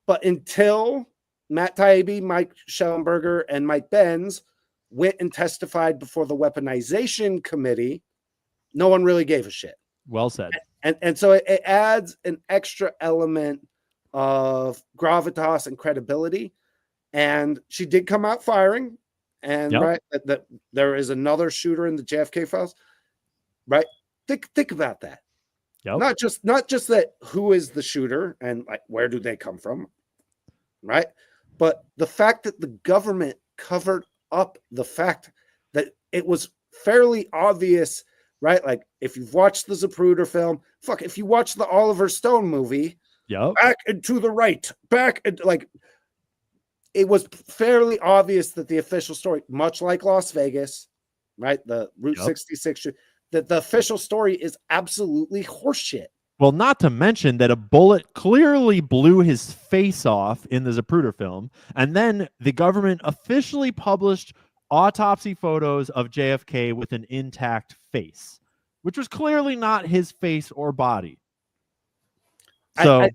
but until Matt Taibbi, Mike Schellenberger, and Mike Benz went and testified before the Weaponization Committee, no one really gave a shit. Well said. And so it adds an extra element of gravitas and credibility. And she did come out firing, and Yep. right that there is another shooter in the JFK files, right? Think about that. Yep. Not just that who is the shooter and like where do they come from, right? But the fact that the government covered up the fact that it was fairly obvious, right? Like if you've watched the Zapruder film, if you watch the Oliver Stone movie, Yep. back and to the right, back and like it was fairly obvious that the official story, much like Las Vegas, right? The Route 66, that the official story is absolutely horseshit. Well, not to mention that a bullet clearly blew his face off in the Zapruder film, and then the government officially published autopsy photos of JFK with an intact face, which was clearly not his face or body. So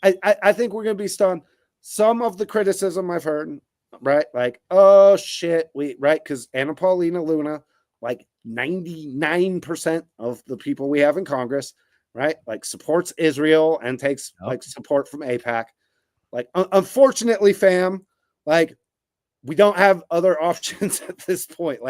I think we're going to be stunned. Some of the criticism I've heard, right? Like, oh shit, right? Because Anna Paulina Luna, like 99% of the people we have in Congress, right? Like supports Israel and takes like support from AIPAC. Like, unfortunately, fam, like we don't have other options at this point.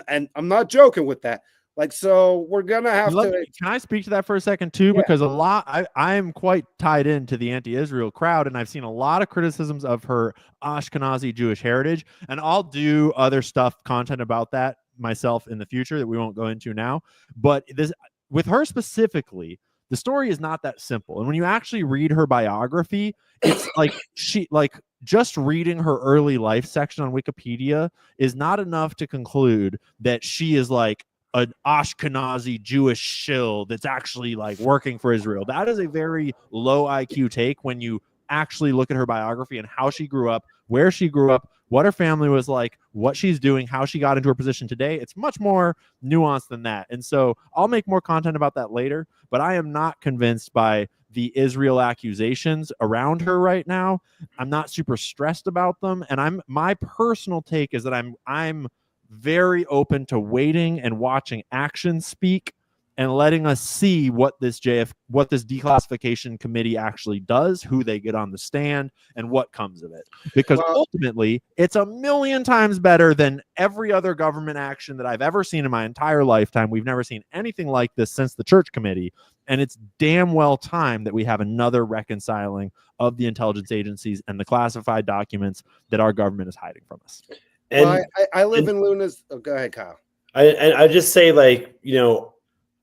And I'm not joking with that. Like, so we're gonna have to. Can I speak to that for a second too? Yeah. Because I am quite tied into the anti-Israel crowd, and I've seen a lot of criticisms of her Ashkenazi Jewish heritage, and I'll do other content about that myself in the future that we won't go into now. But this, with her specifically, the story is not that simple. And when you actually read her biography, it's like just reading her early life section on Wikipedia is not enough to conclude that she is like an Ashkenazi Jewish shill that's actually like working for Israel. That is a very low IQ take when you actually look at her biography and how she grew up, where she grew up, what her family was like, what she's doing, how she got into her position today. It's much more nuanced than that. And so I'll make more content about that later, but I am not convinced by the Israel accusations around her right now. I'm not super stressed about them. And my personal take is that I'm very open to waiting and watching actions speak and letting us see what this declassification committee actually does, who they get on the stand, and what comes of it. Because ultimately, it's a million times better than every other government action that I've ever seen in my entire lifetime. We've never seen anything like this since the Church Committee, and it's damn well time that we have another reconciling of the intelligence agencies and the classified documents that our government is hiding from us. And Well, I live in Luna's. Oh, go ahead, Kyle. I just say, like, you know,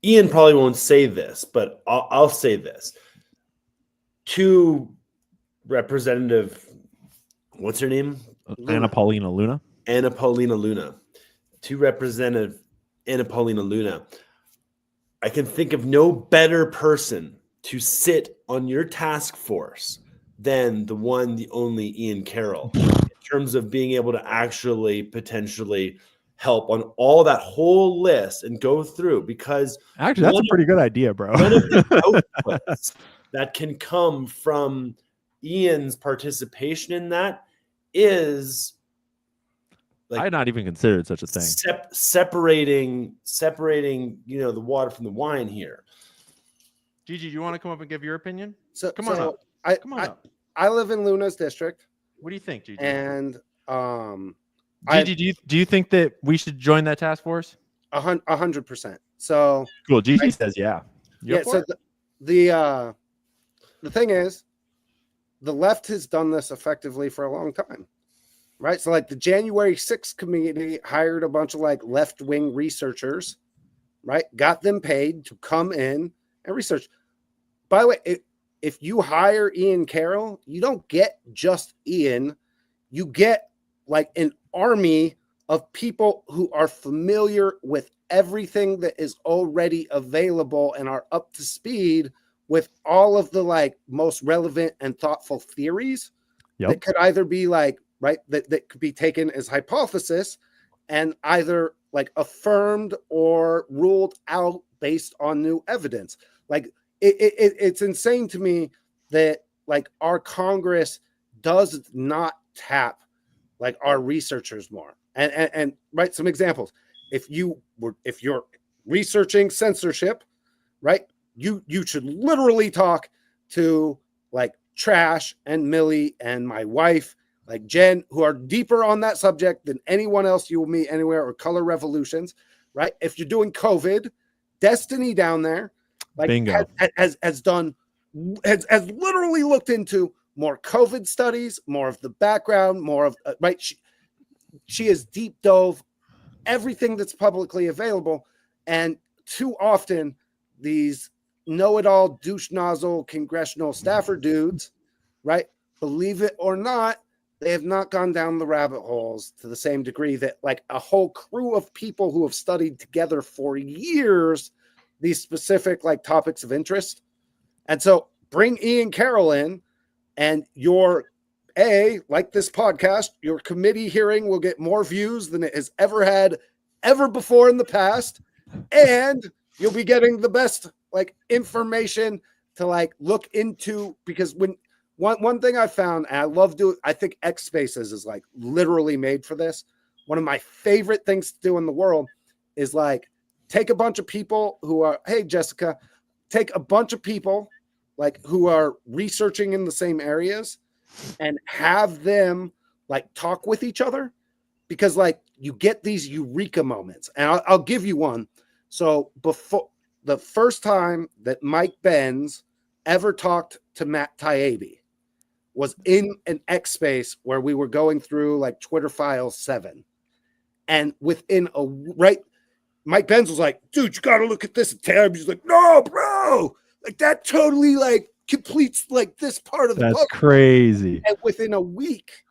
Ian probably won't say this, but I'll say this. To Representative, what's her name? Anna Paulina Luna. Anna Paulina Luna. To Representative Anna Paulina Luna. I can think of no better person to sit on your task force than the one, the only Ian Carroll, in terms of being able to actually potentially help on all that whole list and go through, because Actually, that's a pretty good idea, bro. one of the outputs that can come from Ian's participation in that is, like, I had not even considered such a thing. separating, you know, the water from the wine here. Gigi, do you want to come up and give your opinion? So Come on up. Come on up. I live in Luna's district, What do you think, Gigi? and Gigi, do you think that we should join that task force? 100%. So Cool. Gigi says, yeah. yeah. So the thing is, the left has done this effectively for a long time, right? So like the January 6th committee hired a bunch of like left-wing researchers, right? Got them paid to come in and research. By the way, if you hire Ian Carroll, you don't get just Ian, you get like an army of people who are familiar with everything that is already available and are up to speed with all of the like most relevant and thoughtful theories that could either be like, right, that could be taken as hypothesis and either like affirmed or ruled out based on new evidence. Like it's insane to me that like our Congress does not tap like our researchers more. And right, some examples. If you're researching censorship, right, you should literally talk to like Trash and Millie and my wife, like Jen, who are deeper on that subject than anyone else you will meet anywhere, or Color Revolutions, right? If you're doing COVID, Destiny down there, like has literally looked into more COVID studies, more of the background, more of right. She has deep dove everything that's publicly available, and too often these know-it-all douche nozzle congressional staffer dudes, right? Believe it or not, they have not gone down the rabbit holes to the same degree that like a whole crew of people who have studied together for years these specific like topics of interest. And so bring Ian Carroll in, and like this podcast, your committee hearing will get more views than it has ever had ever before in the past. And you'll be getting the best like information to like look into, because when one thing I found, and I love doing, I think X Spaces is like literally made for this. One of my favorite things to do in the world is like take a bunch of people who are, hey, Jessica, take a bunch of people like who are researching in the same areas and have them like talk with each other, because like you get these eureka moments. And I'll give you one. So before the first time that Mike Benz ever talked to Matt Taibbi was in an X space where we were going through like Twitter Files 7. And within Mike Benz was like, dude, you got to look at this. And Taibbi's like, no, bro, like that totally like completes like this part of the book. That's crazy. And within a week,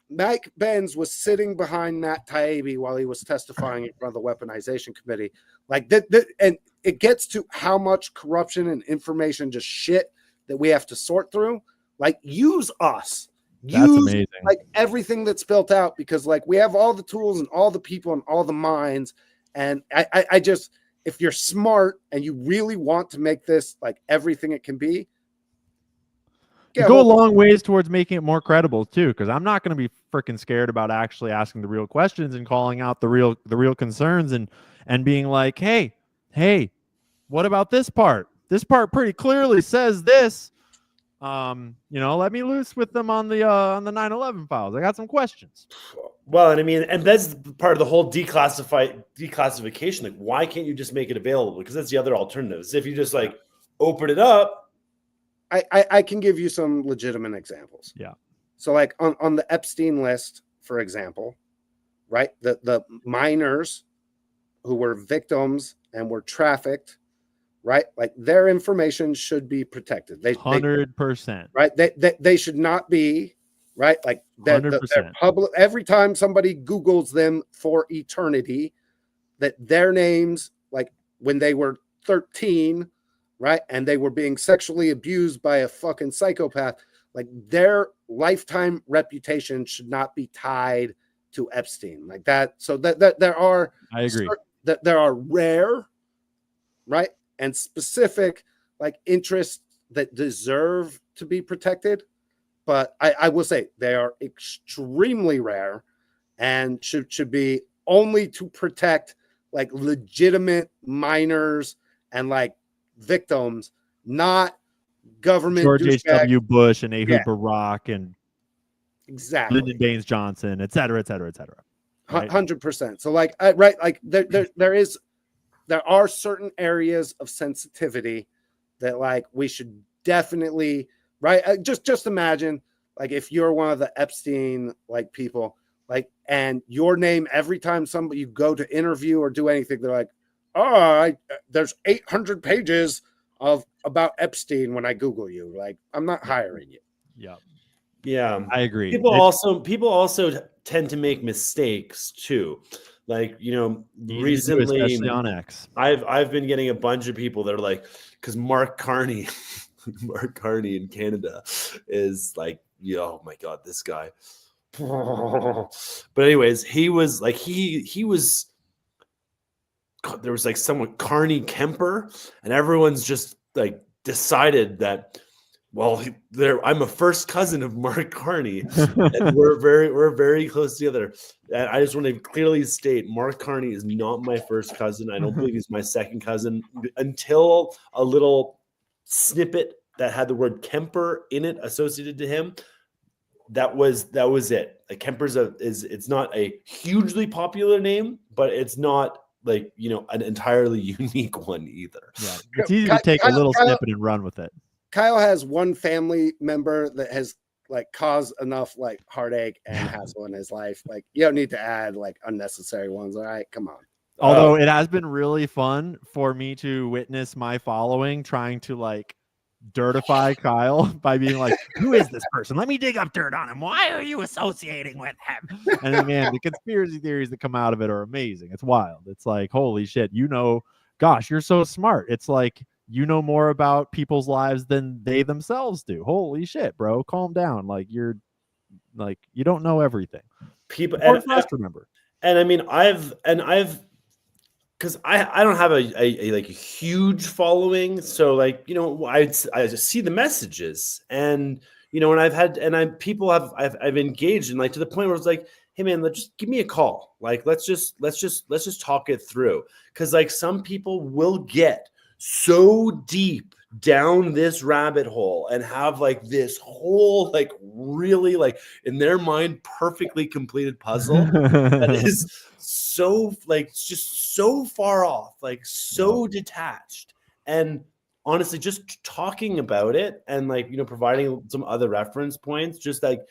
Mike Benz was sitting behind Matt Taibbi while he was testifying in front of the Weaponization Committee. Like that, and it gets to how much corruption and information just shit that we have to sort through. Like use us That's use amazing. like everything that's built out, because like we have all the tools and all the people and all the minds. And I just, if you're smart and you really want to make this like everything it can be, You go a long ways towards making it more credible too, because I'm not going to be freaking scared about actually asking the real questions and calling out the real concerns and being like, hey, what about this part? This part pretty clearly says this. Let me loose with them on the 9/11 files. I got some questions. Well, and I mean, and that's part of the whole declassification. Like, why can't you just make it available? Because that's the other alternatives. If you just like open it up. I can give you some legitimate examples. Yeah. So like on the Epstein list, for example, right? The minors who were victims and were trafficked, right? Like their information should be protected. 100%. Right? They should not be, right? Like they're public. Every time somebody Googles them for eternity, that their names, like when they were 13, right, and they were being sexually abused by a fucking psychopath, like their lifetime reputation should not be tied to Epstein like that. So that there are, I agree, that there are rare, right, and specific like interests that deserve to be protected, but I will say they are extremely rare and should be only to protect like legitimate minors and like victims, not government. George H.W. Bush and Ehud Yeah. Barak and exactly Lyndon Baines Johnson, et cetera, et cetera, et cetera. 100%. So like, right, like there are certain areas of sensitivity that like we should definitely, right. Just imagine like if you're one of the Epstein like people, like, and your name every time somebody you go to interview or do anything, they're like, oh, there's 800 pages of about Epstein when I Google you. Like, I'm not hiring you. Yeah, I agree. People also tend to make mistakes too. Like, recently, especially on X, I've been getting a bunch of people that are like, because Mark Carney in Canada is like, oh my god, this guy. But anyways, he was like he was. There was like someone Carney Kemper, and everyone's just like decided that, well, I'm a first cousin of Mark Carney, and we're very close together. And I just want to clearly state, Mark Carney is not my first cousin. I don't believe he's my second cousin until a little snippet that had the word Kemper in it associated to him. That was it. Like Kemper's it's not a hugely popular name, but it's not like an entirely unique one either. Yeah, it's easy to take a little snippet and run with it. Kyle has one family member that has like caused enough like heartache and hassle in his life. Like you don't need to add like unnecessary ones. All right, come on. Although it has been really fun for me to witness my following trying to like dirtify Kyle by being like, who is this person? Let me dig up dirt on him. Why are you associating with him? And then, man, the conspiracy theories that come out of it are amazing. It's wild. It's like, holy shit, gosh, you're so smart. It's like, you know more about people's lives than they themselves do. Holy shit, bro. Calm down. Like you don't know everything. People remember. And I mean, I've because I don't have a like a huge following, so like I just see the messages, and people I've engaged, and like to the point where it's like, hey man, just give me a call, like let's just talk it through, because like some people will get so deep down this rabbit hole and have like this whole like really like in their mind perfectly completed puzzle that is so like just so far off, like so detached. And honestly, just talking about it and like providing some other reference points, just that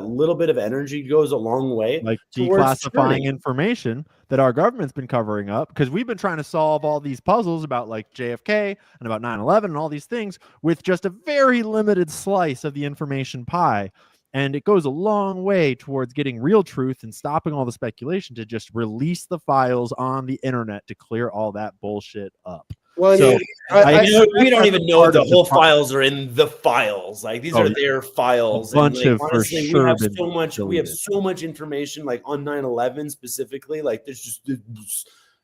little bit of energy goes a long way. Like declassifying information that our government's been covering up, because we've been trying to solve all these puzzles about like JFK and about 9/11 and all these things with just a very limited slice of the information pie. And it goes a long way towards getting real truth and stopping all the speculation to just release the files on the internet to clear all that bullshit up. Well, So we don't even know if part the of whole part- files are in the files. Like these Oh, are yeah. their files. A bunch and like, have for honestly, sure we have been so much. We have deleted. so much information, like on 9/11 specifically. Like there's just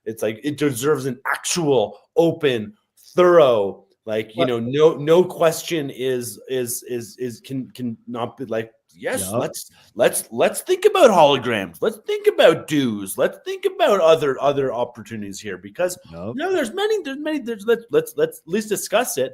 it's like it deserves an actual, open, thorough. Like no question is can not be like. Yes, Yup. let's think about holograms. Let's think about dues. Let's think about other opportunities here because Yup. there's many. Let's at least discuss it.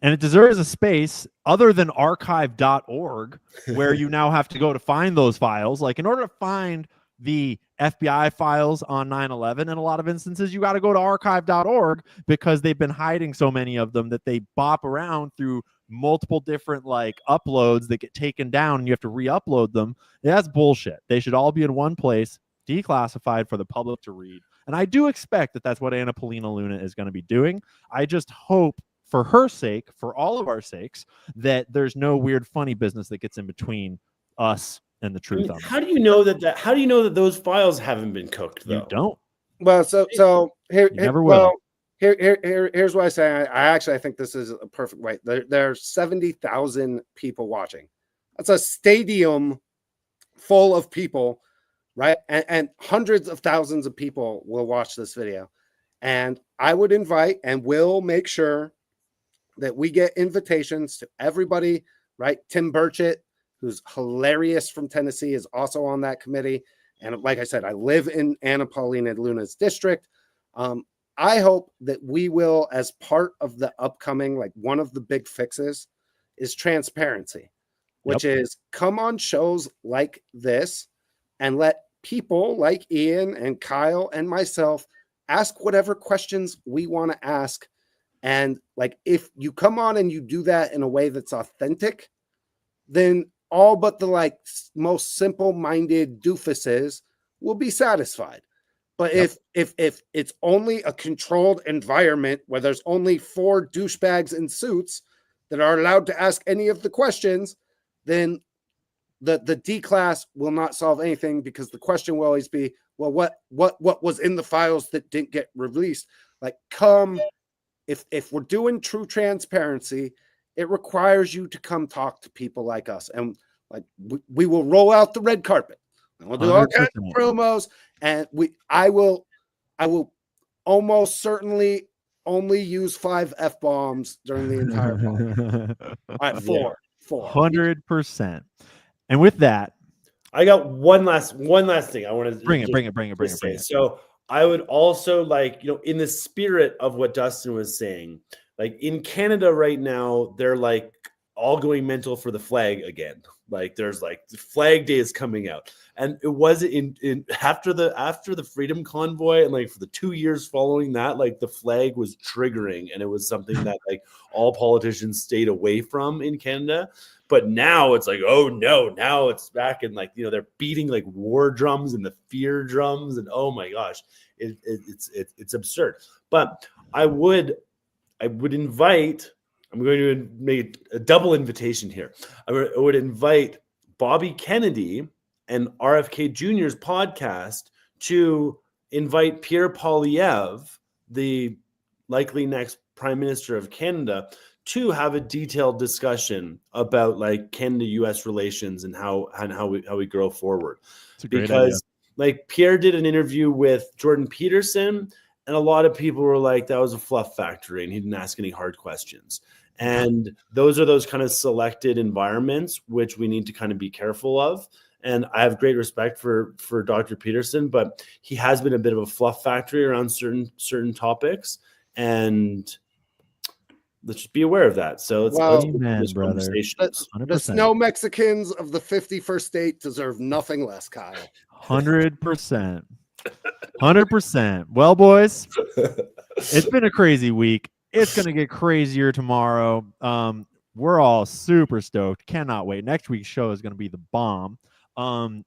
And it deserves a space other than archive.org, where you now have to go to find those files. Like, in order to find the FBI files on 9/11, in a lot of instances, you got to go to archive.org because they've been hiding so many of them that they bop around through multiple different like uploads that get taken down and you have to re-upload them. That's bullshit. They should all be in one place, declassified for the public to read. And I do expect that that's what Anna Paulina Luna is going to be doing. I just hope, for her sake, for all of our sakes, that there's no weird funny business that gets in between us and the truth. On How do you know that? How do you know that those files haven't been cooked? Though you don't. Well, so here, You never well, will. here's why I say I think this is a perfect way. There's 70,000 people watching. That's a stadium full of people, right? And hundreds of thousands of people will watch this video. And I would invite and will make sure that we get invitations to everybody, right? Tim Burchett, who's hilarious from Tennessee, is also on that committee. And like I said, I live in Anna Paulina Luna's district. I hope that we will, as part of the upcoming, like one of the big fixes is transparency, which is come on shows like this and let people like Ian and Kyle and myself ask whatever questions we want to ask. And like, if you come on and you do that in a way that's authentic, then all but the like most simple-minded doofuses will be satisfied. But if it's only a controlled environment where there's only 4 douchebags in suits that are allowed to ask any of the questions, then the D class will not solve anything, because the question will always be, well, what was in the files that didn't get released? Like, if we're doing true transparency, it requires you to come talk to people like us, and like we will roll out the red carpet, and we'll do all kinds of promos, and I will almost certainly only use 5 F-bombs during the entire podcast. All right, 4. 100%. And with that, I got one last thing I want to bring it. So I would also like, in the spirit of what Dustin was saying, like in Canada right now, they're like all going mental for the flag again. Like there's like the Flag Day is coming out, and it was in after the Freedom Convoy, and like for the 2 years following that, like the flag was triggering, and it was something that like all politicians stayed away from in Canada. But now it's like, oh no, now it's back, and like they're beating like war drums and the fear drums, and oh my gosh, it's absurd. But I would invite. I'm going to make a double invitation here. I would invite Bobby Kennedy and RFK Jr.'s podcast to invite Pierre Poilievre, the likely next Prime Minister of Canada, to have a detailed discussion about like Canada-U.S. relations and how we grow forward. It's a great because idea. like Pierre did an interview with Jordan Peterson, and a lot of people were like, that was a fluff factory, and he didn't ask any hard questions. And those are those kind of selected environments which we need to kind of be careful of. And I have great respect for Dr. Peterson, but he has been a bit of a fluff factory around certain topics, and let's just be aware of that. So let's amen, brother. The snow Mexicans of the 51st state deserve nothing less, Kyle. 100%. 100%. Well, boys, it's been a crazy week. It's going to get crazier tomorrow. We're all super stoked. Cannot wait. Next week's show is going to be the bomb.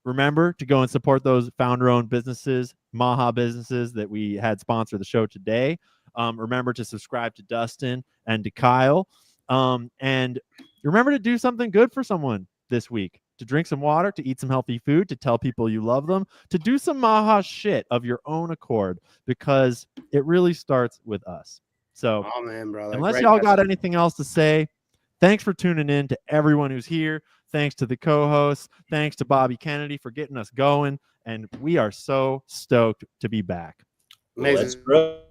Remember to go and support those founder-owned businesses, MAHA businesses that we had sponsor the show today. Remember to subscribe to Dustin and to Kyle. And remember to do something good for someone this week. to drink some water, to eat some healthy food, to tell people you love them, to do some MAHA shit of your own accord, because it really starts with us. So Oh man, brother. unless Great y'all got message. anything else to say, thanks for tuning in to everyone who's here. Thanks to the co-hosts. Thanks to Bobby Kennedy for getting us going. And we are so stoked to be back. Let's Amazing. grow.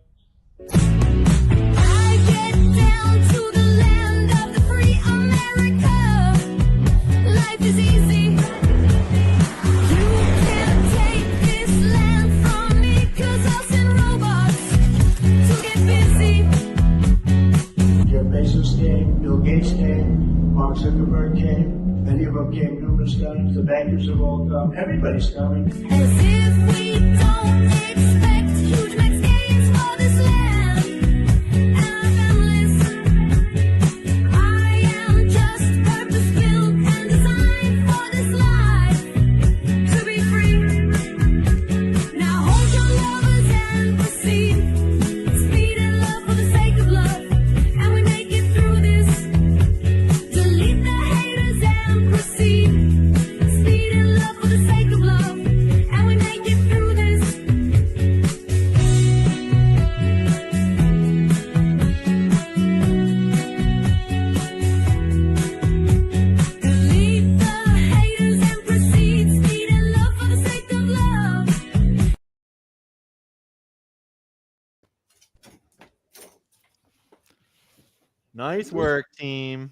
I get down to the land of the free America. Life is easy. You can't take this land from me, 'cause I'll send robots to get busy. Jeff Bezos came, Bill Gates came, Mark Zuckerberg came. Many of them came numerous times. The bankers have all come. Everybody's coming. As if we don't expect huge max gains for this land. And I'm endless. I am just purpose-built and designed for this life to be free. Now hold your lovers and proceed. Speed and love for the sake of love, and we make it through this. Delete the haters and proceed. Speed and love for the sake of love, and we make it through this. Delete the haters and proceed. Speed and love for the sake of love. Nice work, team.